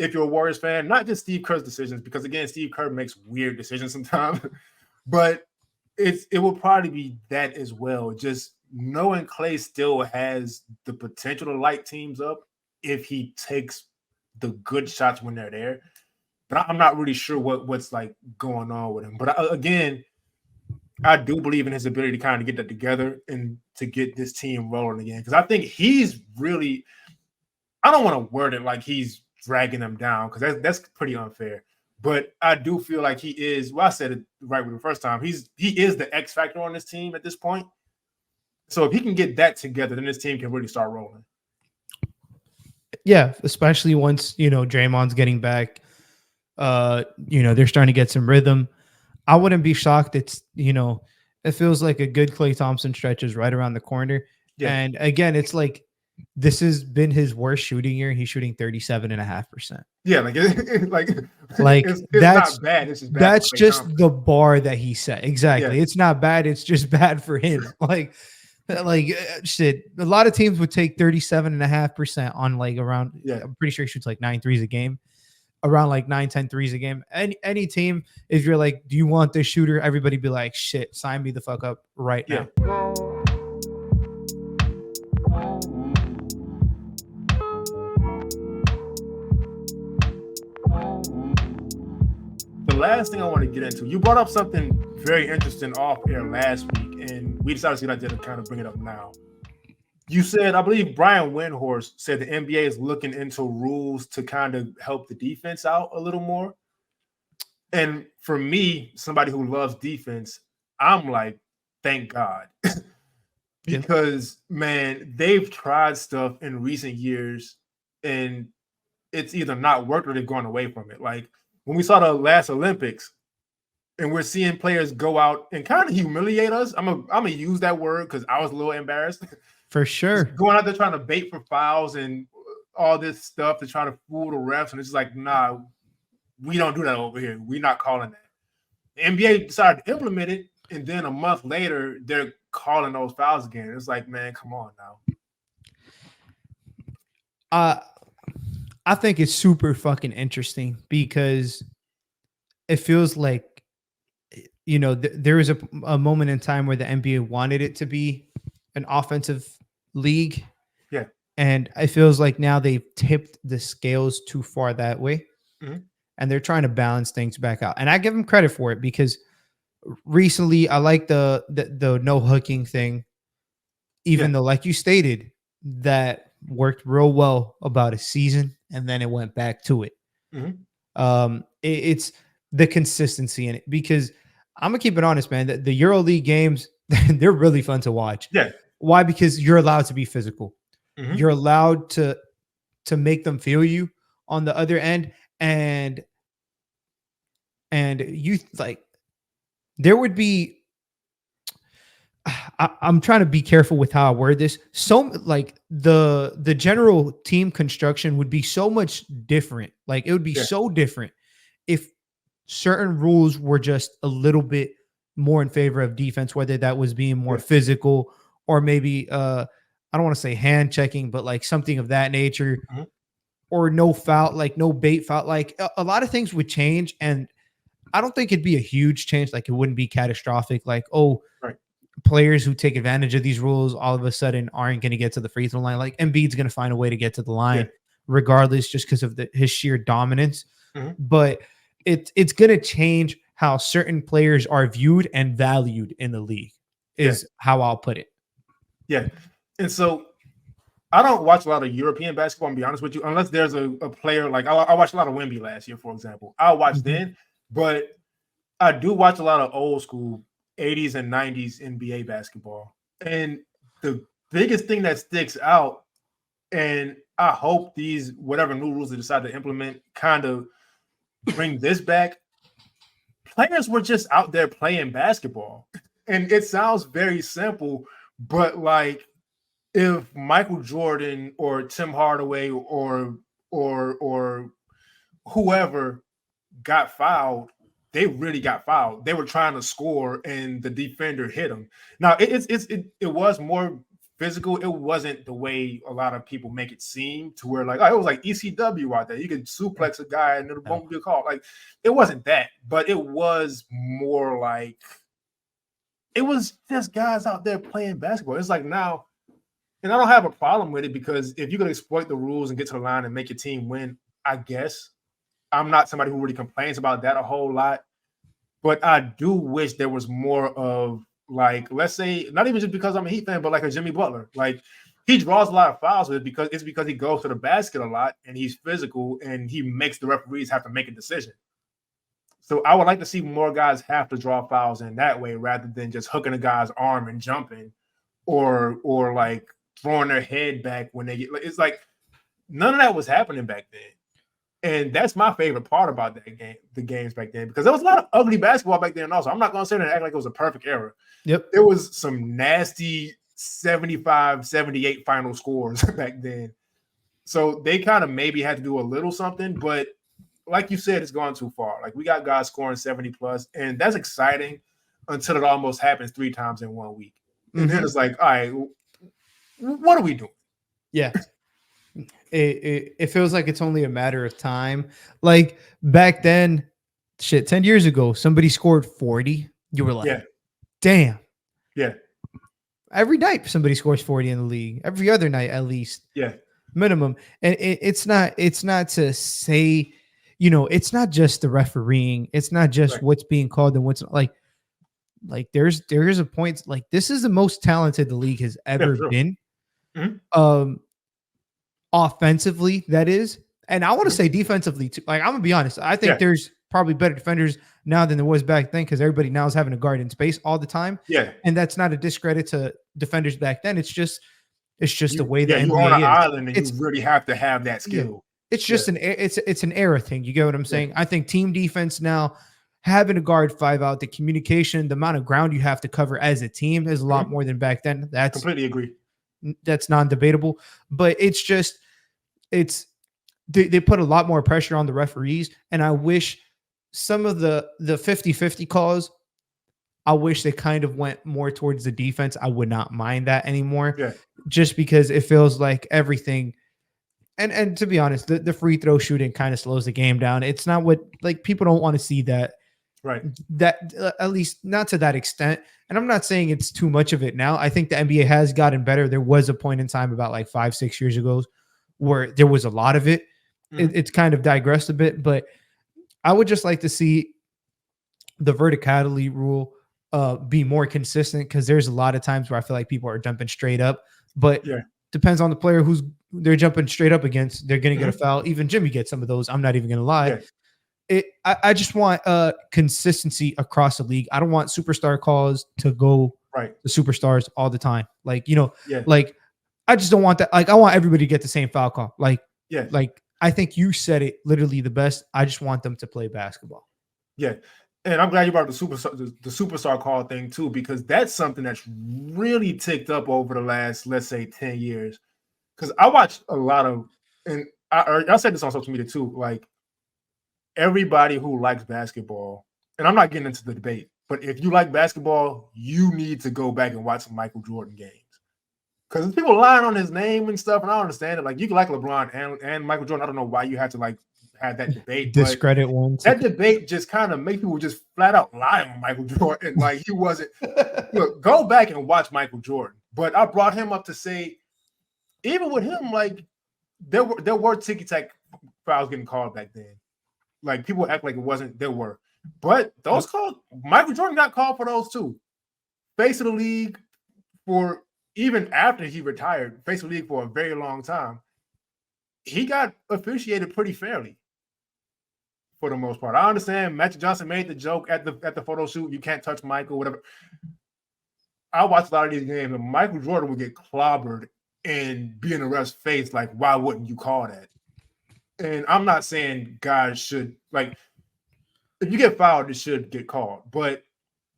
if you're a Warriors fan, not just Steve Kerr's decisions, because again, Steve Kerr makes weird decisions sometimes, but it will probably be that as well. Just knowing Clay still has the potential to light teams up if he takes the good shots when they're there. But I'm not really sure what's like going on with him. But again, I do believe in his ability to kind of get that together and to get this team rolling again. Because I think he's really, I don't want to word it like he's dragging them down because that's pretty unfair. But I do feel like he is. Well, I said it right with the first time. He is the X factor on this team at this point. So if he can get that together, then this team can really start rolling. Yeah, especially once Draymond's getting back. They're starting to get some rhythm. I wouldn't be shocked. It feels like a good Klay Thompson stretch is right around the corner. Yeah. And again, it's like this has been his worst shooting year. He's shooting 37.5%. Yeah, like it's that's not bad. It's just bad. That's just the bar that he set. Exactly. Yeah. It's not bad. It's just bad for him. Shit. A lot of teams would take 37.5% on like around. Yeah. I'm pretty sure he shoots like 9 threes a game. Around like 9-10 threes a game. Any team, if you're like, do you want this shooter? Everybody be like, shit, sign me the fuck up right now. The last thing I want to get into, you brought up something very interesting off air last week, and we decided to get to kind of bring it up now. You said, I believe Brian Windhorst said the NBA is looking into rules to kind of help the defense out a little more. And for me, somebody who loves defense, I'm like, thank God. Because, man, they've tried stuff in recent years, and it's either not worked or they've gone away from it. Like when we saw the last Olympics, and we're seeing players go out and kind of humiliate us. I'm gonna use that word because I was a little embarrassed. For sure. Just going out there trying to bait for fouls and all this stuff to try to fool the refs. And it's just like, nah, we don't do that over here. We're not calling that. The NBA decided to implement it. And then a month later, they're calling those fouls again. It's like, man, come on now. I think it's super fucking interesting because it feels like, there was a moment in time where the NBA wanted it to be an offensive league. Yeah. And it feels like now they've tipped the scales too far that way. Mm-hmm. And they're trying to balance things back out. And I give them credit for it because recently I like the no hooking thing, even though, like you stated, that worked real well about a season and then it went back to it. Mm-hmm. It's the consistency in it because I'm gonna keep it honest, man. The EuroLeague games, they're really fun to watch. Yeah. Why? Because you're allowed to be physical. Mm-hmm. You're allowed to make them feel you on the other end. And you like there would be I'm trying to be careful with how I word this. So like the general team construction would be so much different. Like it would be so different if certain rules were just a little bit more in favor of defense, whether that was being more physical or maybe I don't want to say hand checking, but like something of that nature. Mm-hmm. Or no foul, like no bait foul. Like a lot of things would change, and I don't think it'd be a huge change. Like it wouldn't be catastrophic. Like, players who take advantage of these rules all of a sudden aren't going to get to the free throw line. Like Embiid's going to find a way to get to the line regardless, just because of his sheer dominance. Mm-hmm. But it's going to change how certain players are viewed and valued in the league is how I'll put it. Yeah. And so I don't watch a lot of European basketball, I'm be honest with you, unless there's a player like I watched a lot of Wemby last year, for example. I'll watch then, but I do watch a lot of old school 80s and 90s NBA basketball. And the biggest thing that sticks out, and I hope these whatever new rules they decide to implement kind of bring this back, players were just out there playing basketball. And it sounds very simple, but like if Michael Jordan or Tim Hardaway or whoever got fouled, they really got fouled. They were trying to score and the defender hit them. Now it was more physical. It wasn't the way a lot of people make it seem, to where like, oh, it was like ECW out there. You could suplex a guy and it won't be a call. Like, it wasn't that, but it was more like, it was just guys out there playing basketball. It's like now, and I don't have a problem with it, because if you can exploit the rules and get to the line and make your team win, I guess. I'm not somebody who really complains about that a whole lot, but I do wish there was more of, like, let's say, not even just because I'm a Heat fan, but like a Jimmy Butler. Like, he draws a lot of fouls with it because he goes to the basket a lot and he's physical and he makes the referees have to make a decision. So I would like to see more guys have to draw fouls in that way, rather than just hooking a guy's arm and jumping, or like throwing their head back when they get. It's like none of that was happening back then. And that's my favorite part about that game, the games back then, because there was a lot of ugly basketball back then. Also, I'm not going to sit there and act like it was a perfect era. Yep. There was some nasty 75, 78 final scores back then. So they kind of maybe had to do a little something, but like you said, it's gone too far. Like, we got guys scoring 70 plus, and that's exciting until it almost happens 3 times in 1 week. And then it's like, all right, what are we doing? Yeah. It feels like it's only a matter of time. Like, back then, 10 years ago, somebody scored 40. You were like, damn. Yeah. Every night somebody scores 40 in the league. Every other night, at least. Yeah. Minimum. And it's not to say, it's not just the refereeing. It's not just what's being called and what's like there is a point, like, this is the most talented the league has ever been. Mm-hmm. Offensively, that is. And I want to say defensively too. Like, I'm gonna be honest. I think there's probably better defenders now than there was back then, because everybody now is having a guard in space all the time. Yeah. And that's not a discredit to defenders back then. It's just the way that you're on an island and you really have to have that skill. Yeah. It's just it's an era thing. You get what I'm saying? I think team defense now, having a guard 5 out, the communication, the amount of ground you have to cover as a team is a lot more than back then. That's completely agree. That's non-debatable, but it's just, they put a lot more pressure on the referees. And I wish some of the 50-50 calls, I wish they kind of went more towards the defense. I would not mind that anymore. Yeah. Just because it feels like everything. And to be honest, the free throw shooting kind of slows the game down. It's not what, like, people don't want to see that. Right. That at least not to that extent. And I'm not saying it's too much of it now. I think the NBA has gotten better. There was a point in time about like 5-6 years ago where there was a lot of it. It's kind of digressed a bit, but I would just like to see the verticality rule be more consistent, because there's a lot of times where I feel like people are jumping straight up, but depends on the player who's they're jumping straight up against. They're going to get a foul. Even Jimmy gets some of those. I'm not even going to lie. I just want consistency across the league. I don't want superstar calls to go to superstars all the time. Like, like, I just don't want that. Like, I want everybody to get the same foul call. Like, I think you said it literally the best. I just want them to play basketball. Yeah. And I'm glad you brought the superstar call thing too, because that's something that's really ticked up over the last, let's say, 10 years. Because I watched a lot of, and I said this on social media too, like, everybody who likes basketball, and I'm not getting into the debate, but if you like basketball, you need to go back and watch some Michael Jordan games. Because people lying on his name and stuff, and I don't understand it. Like, you can like LeBron and Michael Jordan. I don't know why you had to like have that debate. Discredit one. That debate just kind of makes people just flat out lie on Michael Jordan. Like, he wasn't. Look, go back and watch Michael Jordan. But I brought him up to say, even with him, like, there were ticky-tack fouls getting called back then. Like, people act like it wasn't. There were, but those calls, Michael Jordan got called for those too. Face of the league for, even after he retired, face of the league for a very long time. He got officiated pretty fairly for the most part. I understand Magic Johnson made the joke at the photo shoot, you can't touch Michael, whatever. I watched a lot of these games, and Michael Jordan would get clobbered and be in the ref's face like, why wouldn't you call that? And I'm not saying guys should, like, if you get fouled, it should get called. But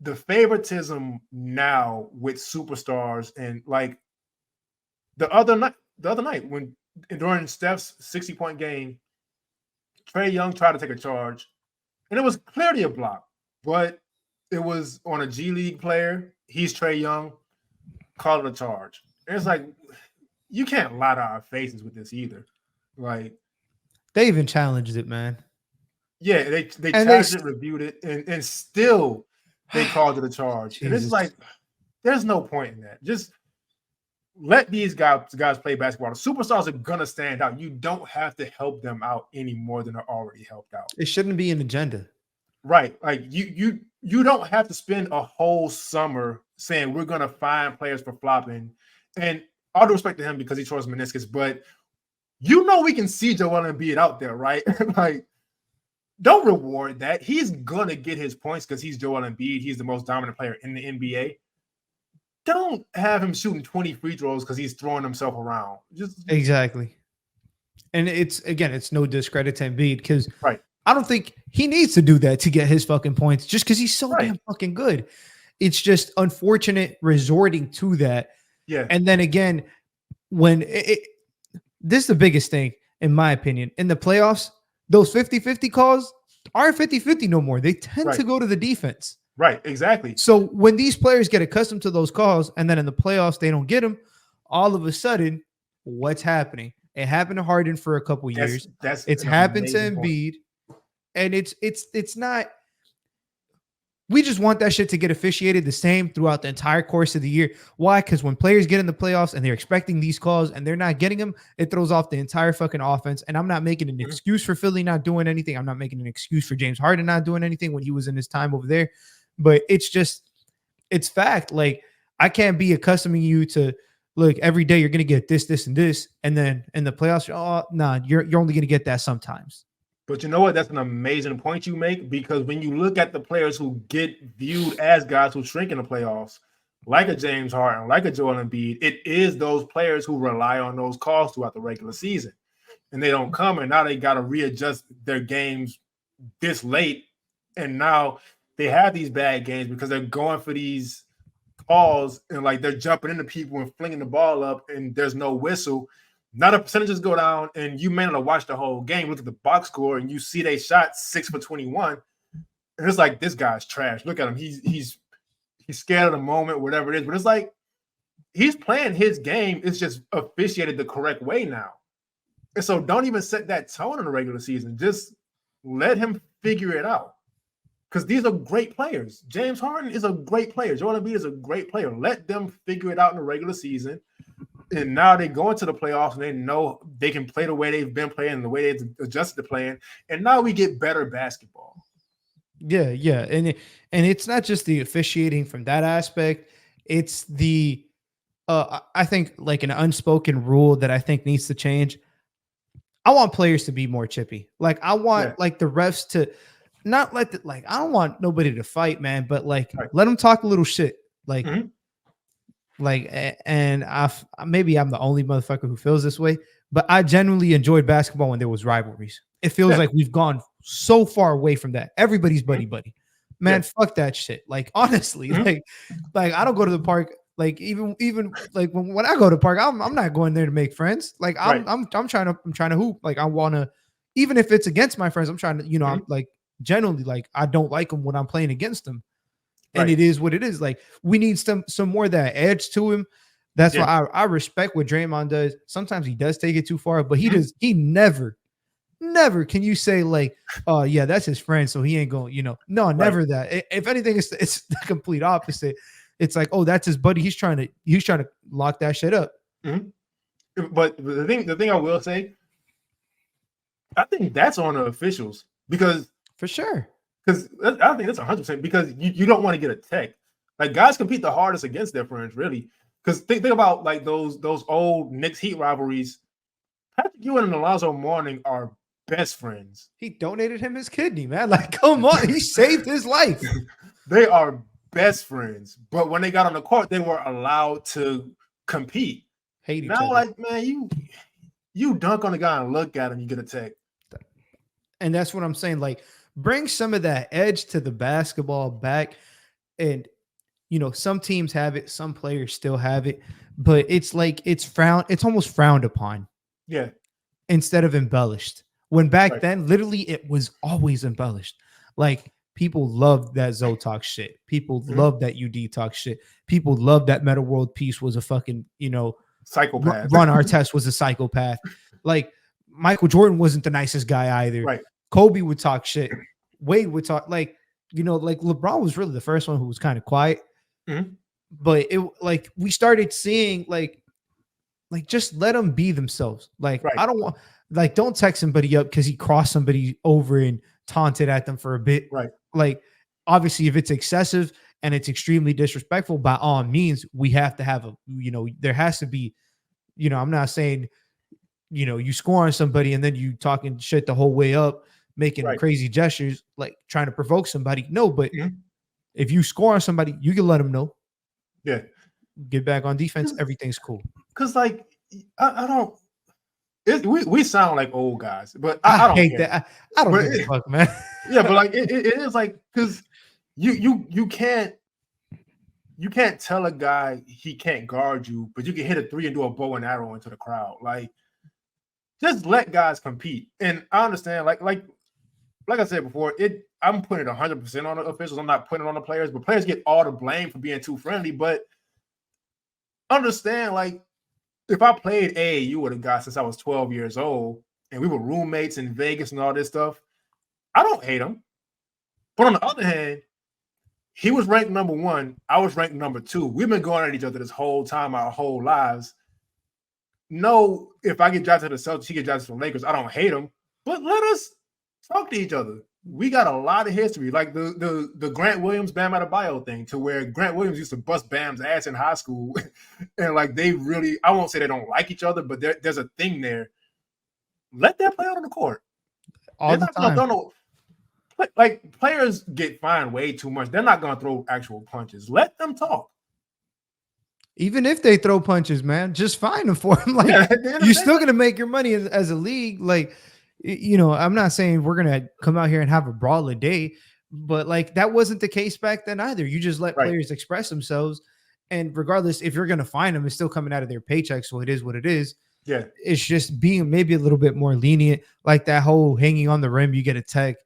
the favoritism now with superstars, and like the other night when during Steph's 60-point game, Trae Young tried to take a charge, and it was clearly a block, but it was on a G League player. He's Trae Young, called it a charge. it's like you can't lie to our faces with this either. Like, They even challenged it, man. yeah, they And they challenged it, reviewed it, and still they called it a charge. And it's Jesus. like, there's no point in that. Just let these guys play basketball. The superstars are gonna stand out. You don't have to help them out any more than they're already helped out. It shouldn't be an agenda. Right. Like you don't have to spend a whole summer saying we're gonna find players for flopping. And all due respect to him because he tore his meniscus, but you know we can see Joel Embiid out there, right? Like, don't reward that. He's gonna get his points because he's Joel Embiid. He's the most dominant player in the NBA. Don't have him shooting 20 free throws because he's throwing himself around. Just Exactly. And it's no discredit to Embiid because right. I don't think he needs to do that to get his fucking points just because he's so Right. damn fucking good. It's just unfortunate resorting to that. Yeah. And then again, when this is the biggest thing, in my opinion, in the playoffs, those 50-50 calls aren't 50-50 no more. They tend to go to the defense. Right, exactly. So when these players get accustomed to those calls and then in the playoffs they don't get them, all of a sudden, what's happening? It happened to Harden for a couple years. It's happened to Embiid. And it's not. We just want that shit to get officiated the same throughout the entire course of the year. Why? Because when players get in the playoffs and they're expecting these calls and they're not getting them, it throws off the entire fucking offense. And I'm not making an excuse for Philly not doing anything. I'm not making an excuse for James Harden not doing anything when he was in his time over there. But it's fact. Like, I can't be accustoming you to, look, every day you're going to get this, this, and this. And then in the playoffs, oh, nah, you're only going to get that sometimes. But you know what? That's an amazing point you make, because when you look at the players who get viewed as guys who shrink in the playoffs, like a James Harden, like a Joel Embiid, it is those players who rely on those calls throughout the regular season. And they don't come, and now they got to readjust their games this late. And now they have these bad games because they're going for these calls and like they're jumping into people and flinging the ball up and there's no whistle. Now the percentages go down, and you may not watch the whole game, look at the box score, and you see they shot 6 for 21. And it's like, this guy's trash. Look at him. He's scared of the moment, whatever it is. But it's like, he's playing his game. It's just officiated the correct way now. And so don't even set that tone in the regular season. Just let him figure it out. Because these are great players. James Harden is a great player. Joel Embiid is a great player. Let them figure it out in the regular season. And now they go into the playoffs and they know they can play the way they've been playing and the way they've adjusted to playing. And now we get better basketball. Yeah. And it's not just the officiating from that aspect. It's the I think like an unspoken rule that I think needs to change. I want players to be more chippy. Like, I want like the refs to not let the, like, I don't want nobody to fight, man, but like let them talk a little shit. Like, like, and maybe I'm the only motherfucker who feels this way, but I genuinely enjoyed basketball when there was rivalries. It feels like we've gone so far away from that. Everybody's buddy. Man, fuck that shit. Like, honestly, like I don't go to the park. Like, even like when I go to the park, I'm not going there to make friends. Like, I'm trying to hoop. Like, I want to, even if it's against my friends, I'm trying to, I'm like, generally, like, I don't like them when I'm playing against them. And it is what it is. Like, we need some more of that edge to him. That's why I respect what Draymond does. Sometimes he does take it too far, but he never can you say like, oh yeah, that's his friend, so he ain't going, never that. If anything, it's the complete opposite. It's like, oh, that's his buddy. He's trying to lock that shit up. But the thing I will say, I think that's on the officials, because for sure. Because I think that's 100%, because you don't want to get a tech. Like, guys compete the hardest against their friends, really. Because think about like those old Knicks Heat rivalries. Patrick Ewing and Alonzo Mourning are best friends. He donated him his kidney, man. Like, come on, he saved his life. They are best friends, but when they got on the court, they were allowed to compete. Hate each now, other. Like, man, you dunk on a guy and look at him, you get a tech. And that's what I'm saying. Like, bring some of that edge to the basketball back. And, some teams have it, some players still have it, but it's like it's almost frowned upon. Yeah. Instead of embellished. When back then, literally, it was always embellished. Like, people love that Zoe talk shit. People Mhm. love that UD talk shit. People love that Meta World Peace was a fucking, Psychopath. Run our test was a psychopath. Like Michael Jordan wasn't the nicest guy either. Right. Kobe would talk shit. Wade would talk like LeBron was really the first one who was kind of quiet. Mhm. But it like we started seeing like just let them be themselves. Like Right. I don't want don't text somebody up because he crossed somebody over and taunted at them for a bit. Right. Like obviously if it's excessive and it's extremely disrespectful, by all means, we have to have there has to be, I'm not saying, you score on somebody and then you talking shit the whole way up, making Right. crazy gestures, like trying to provoke somebody. No, but Mhm. if you score on somebody, you can let them know. Yeah. Get back on defense. Everything's cool. Because like I don't. We sound like old guys, but I don't hate care. that. I don't But give a fuck, man. yeah, but like it is like because you can't tell a guy he can't guard you, but you can hit a three and do a bow and arrow into the crowd. Like just let guys compete. And I understand, like I said before, I'm putting it 100% on the officials. I'm not putting it on the players, but players get all the blame for being too friendly. But understand, like if I played AAU with a guy since I was 12 years old and we were roommates in Vegas and all this stuff, I don't hate him. But on the other hand, he was ranked number 1. I was ranked number 2. We've been going at each other this whole time, our whole lives. No, if I get drafted to the Celtics, he get drafted to the Lakers. I don't hate him, but let us talk to each other. We got a lot of history, like the Grant Williams Bam Adebayo thing, to where Grant Williams used to bust Bam's ass in high school, and like they really, I won't say they don't like each other, but there's a thing there. Let that play out on the court. All the time. Like players get fined way too much. They're not going to throw actual punches. Let them talk. Even if they throw punches, man, just fine them for them. Like you're still going to make your money as a league. Like, I'm not saying we're going to come out here and have a brawl a day, but like that wasn't the case back then either. You just let players express themselves. And regardless, if you're going to fine them, it's still coming out of their paycheck. So it is what it is. Yeah. It's just being maybe a little bit more lenient. Like that whole hanging on the rim, you get a tech.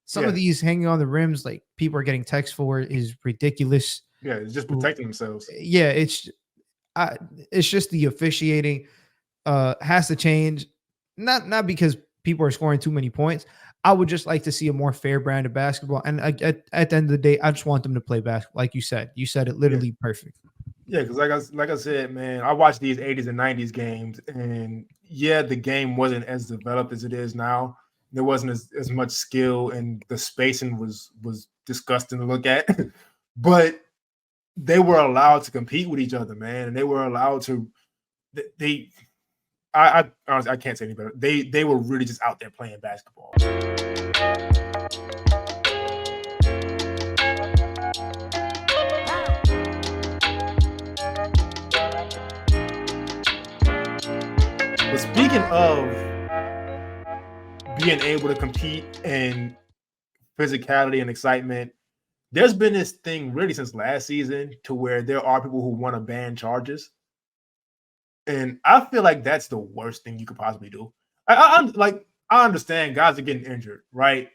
Some of these hanging on the rims, like people are getting texts for, is ridiculous. Yeah, it's just protecting themselves. Yeah, it's just the officiating has to change. Not because people are scoring too many points. I would just like to see a more fair brand of basketball. And at the end of the day, I just want them to play basketball. Like you said it literally perfect. Yeah, because like I said, man, I watched these 80s and 90s games, and yeah, the game wasn't as developed as it is now. There wasn't as much skill, and the spacing was disgusting to look at. But they were allowed to compete with each other, man, and they were allowed to. I honestly, I can't say any better. They were really just out there playing basketball. But speaking of being able to compete and physicality and excitement, there's been this thing really since last season to where there are people who want to ban charges. And I feel like that's the worst thing you could possibly do. I understand guys are getting injured, right?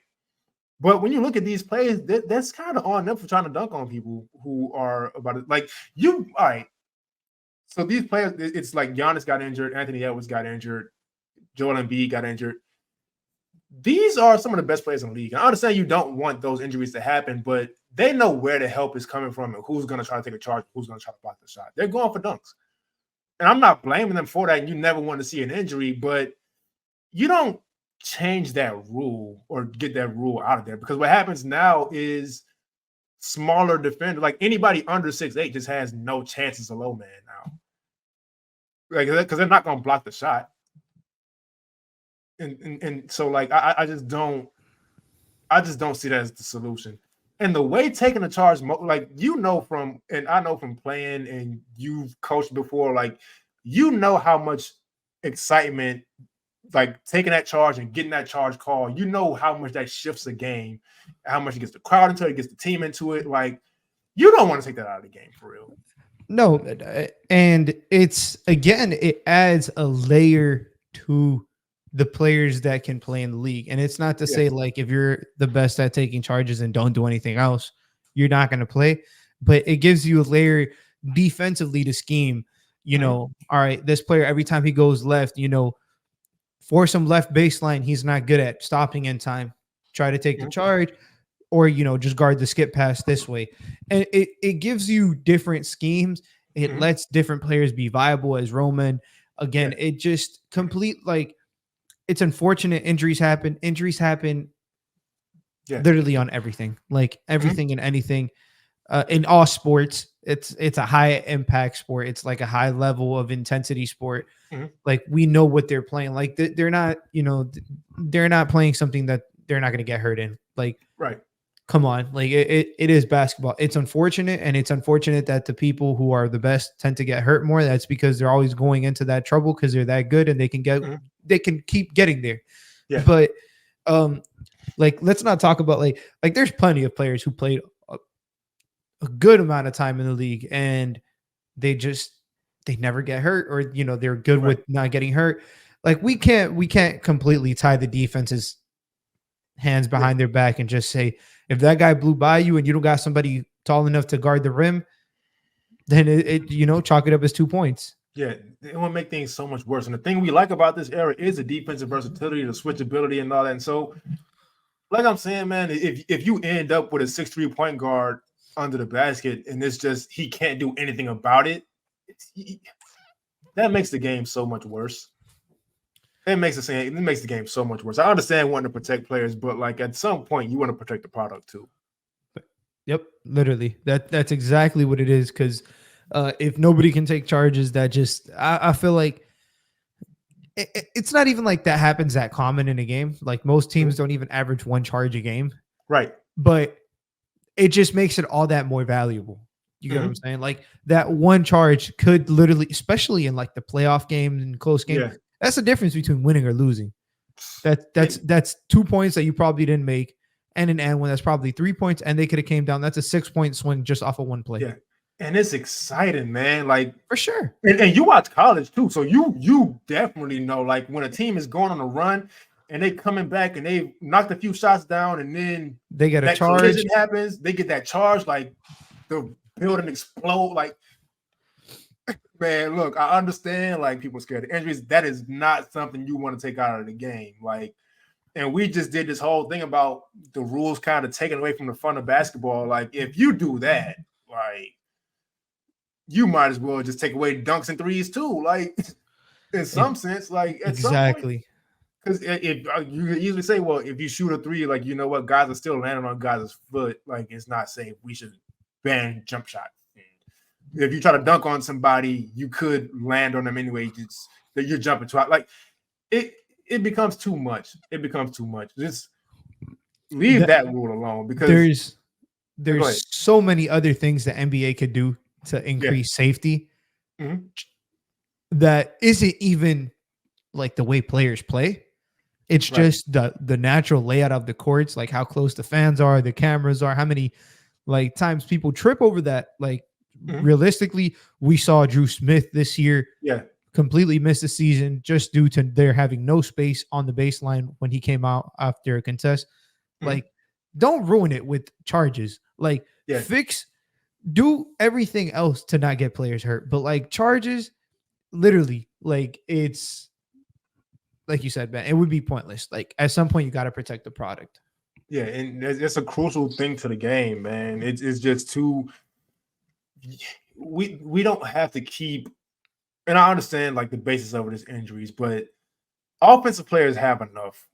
But when you look at these plays, that's kind of on them for trying to dunk on people who are about it. Like all right. So these players, it's like Giannis got injured, Anthony Edwards got injured, Joel Embiid got injured. These are some of the best players in the league. And I understand you don't want those injuries to happen, but they know where the help is coming from and who's going to try to take a charge, who's going to try to block the shot. They're going for dunks. And I'm not blaming them for that. And you never want to see an injury, but you don't change that rule or get that rule out of there, because what happens now is smaller defender, like anybody under 6'8", just has no chances of low man now. Like, because they're not going to block the shot. And so like I just don't see that as the solution. And the way taking the charge, like and I know from playing and you've coached before, like how much excitement, like taking that charge and getting that charge call, how much that shifts a game, how much it gets the crowd into it, it gets the team into it. Like you don't want to take that out of the game for real. No, and it adds a layer to the players that can play in the league. And it's not to say like if you're the best at taking charges and don't do anything else, you're not going to play, but it gives you a layer defensively to scheme, you know, all right, this player, every time he goes left, you know, force him left baseline, he's not good at stopping in time. Try to take the charge, or, you know, just guard the skip pass this way. And it gives you different schemes. It lets different players be viable as Roman. Again, it just complete, like, it's unfortunate injuries happen. Injuries happen literally on everything, like everything and anything. In all sports, it's a high impact sport. It's like a high level of intensity sport. Like, we know what they're playing. Like, they're not, you know, they're not playing something that they're not going to get hurt in. Like, come on, like it is basketball. It's unfortunate, and it's unfortunate that the people who are the best tend to get hurt more. That's because they're always going into that trouble because they're that good and they can get they can keep getting there. But like, let's not talk about like there's plenty of players who played a good amount of time in the league and they never get hurt, or, you know, they're good with not getting hurt. Like, we can't completely tie the defense's hands behind their back and just say, if that guy blew by you and you don't got somebody tall enough to guard the rim, then it you know, chalk it up as 2 points. Yeah, it will make things so much worse. And the thing we like about this era is the defensive versatility, the switchability, and all that. And so, like I'm saying, man, if you end up with a 6'3" point guard under the basket and it's just he can't do anything about it, that makes the game so much worse. It makes the game so much worse. I understand wanting to protect players, but like at some point you want to protect the product too. Yep, literally. That's exactly what it is. Because if nobody can take charges, that just I feel like it's not even like that happens that common in a game. Like, most teams don't even average 1 charge a game. Right. But it just makes it all that more valuable. You get what I'm saying? Like, that 1 charge could literally, especially in like the playoff games and close games, that's the difference between winning or losing. That's 2 points that you probably didn't make, and an and one that's probably 3 points, and they could have came down. That's a 6-point swing just off of 1 play. Yeah, and it's exciting, man. Like, for sure. And you watch college too, so you definitely know, like, when a team is going on a run and they coming back and they knocked a few shots down, and then they get a charge. Happens, they get that charge, like the building explode. Like, man, look, I understand, like, people scared of injuries. That is not something you want to take out of the game. Like, and we just did this whole thing about the rules kind of taken away from the fun of basketball. Like, if you do that, like, you might as well just take away dunks and threes too. Like, in some sense, like, at exactly. Because if you usually say, well, if you shoot a 3, like, you know what, guys are still landing on guys' foot. Like, it's not safe. We should ban jump shot. If you try to dunk on somebody, you could land on them anyway. It's that you're jumping to. Like, it becomes too much. It becomes too much. Just leave that rule alone, because there's so many other things the NBA could do to increase safety that isn't even like the way players play. It's just the natural layout of the courts, like how close the fans are, the cameras are, how many like times people trip over that. Like, realistically, we saw Drew Smith this year completely miss the season just due to there having no space on the baseline when he came out after a contest. Like, don't ruin it with charges. Like, do everything else to not get players hurt. But like, charges, literally, like, it's like you said, man, it would be pointless. Like, at some point you got to protect the product. Yeah, and it's a crucial thing to the game, man. It's just too. We don't have to keep, and I understand, like, the basis of it is injuries, but offensive players have enough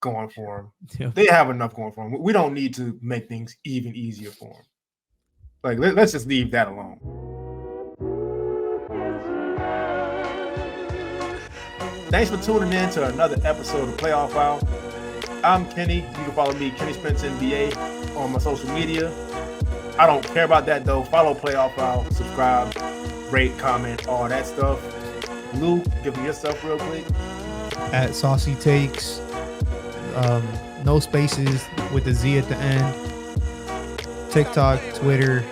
going for them. They have enough going for them. We don't need to make things even easier for them. Like, let's just leave that alone. Thanks for tuning in to another episode of Playoff File. I'm Kenny. You can follow me, Kenny Spence NBA, on my social media. I don't care about that, though. Follow Playoff File, subscribe, rate, comment, all that stuff. Lou, give me your stuff real quick. At Saucy Takes, no spaces with the Z at the end. TikTok, Twitter,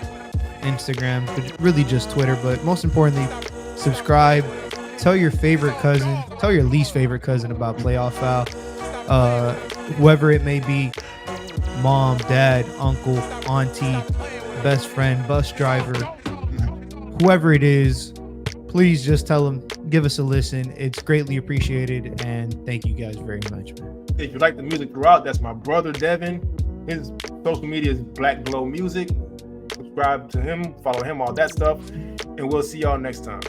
Instagram, but really just Twitter. But most importantly, subscribe, Tell your favorite cousin, tell your least favorite cousin about Playoff Foul. Whoever it may be, mom, dad, uncle, auntie, best friend, bus driver, whoever it is, please just tell them, give us a listen. It's greatly appreciated, and thank you guys very much, man. If you like the music throughout, that's my brother Devin. His social media is BlackGlowMusic. Subscribe to him, follow him, all that stuff, and we'll see y'all next time.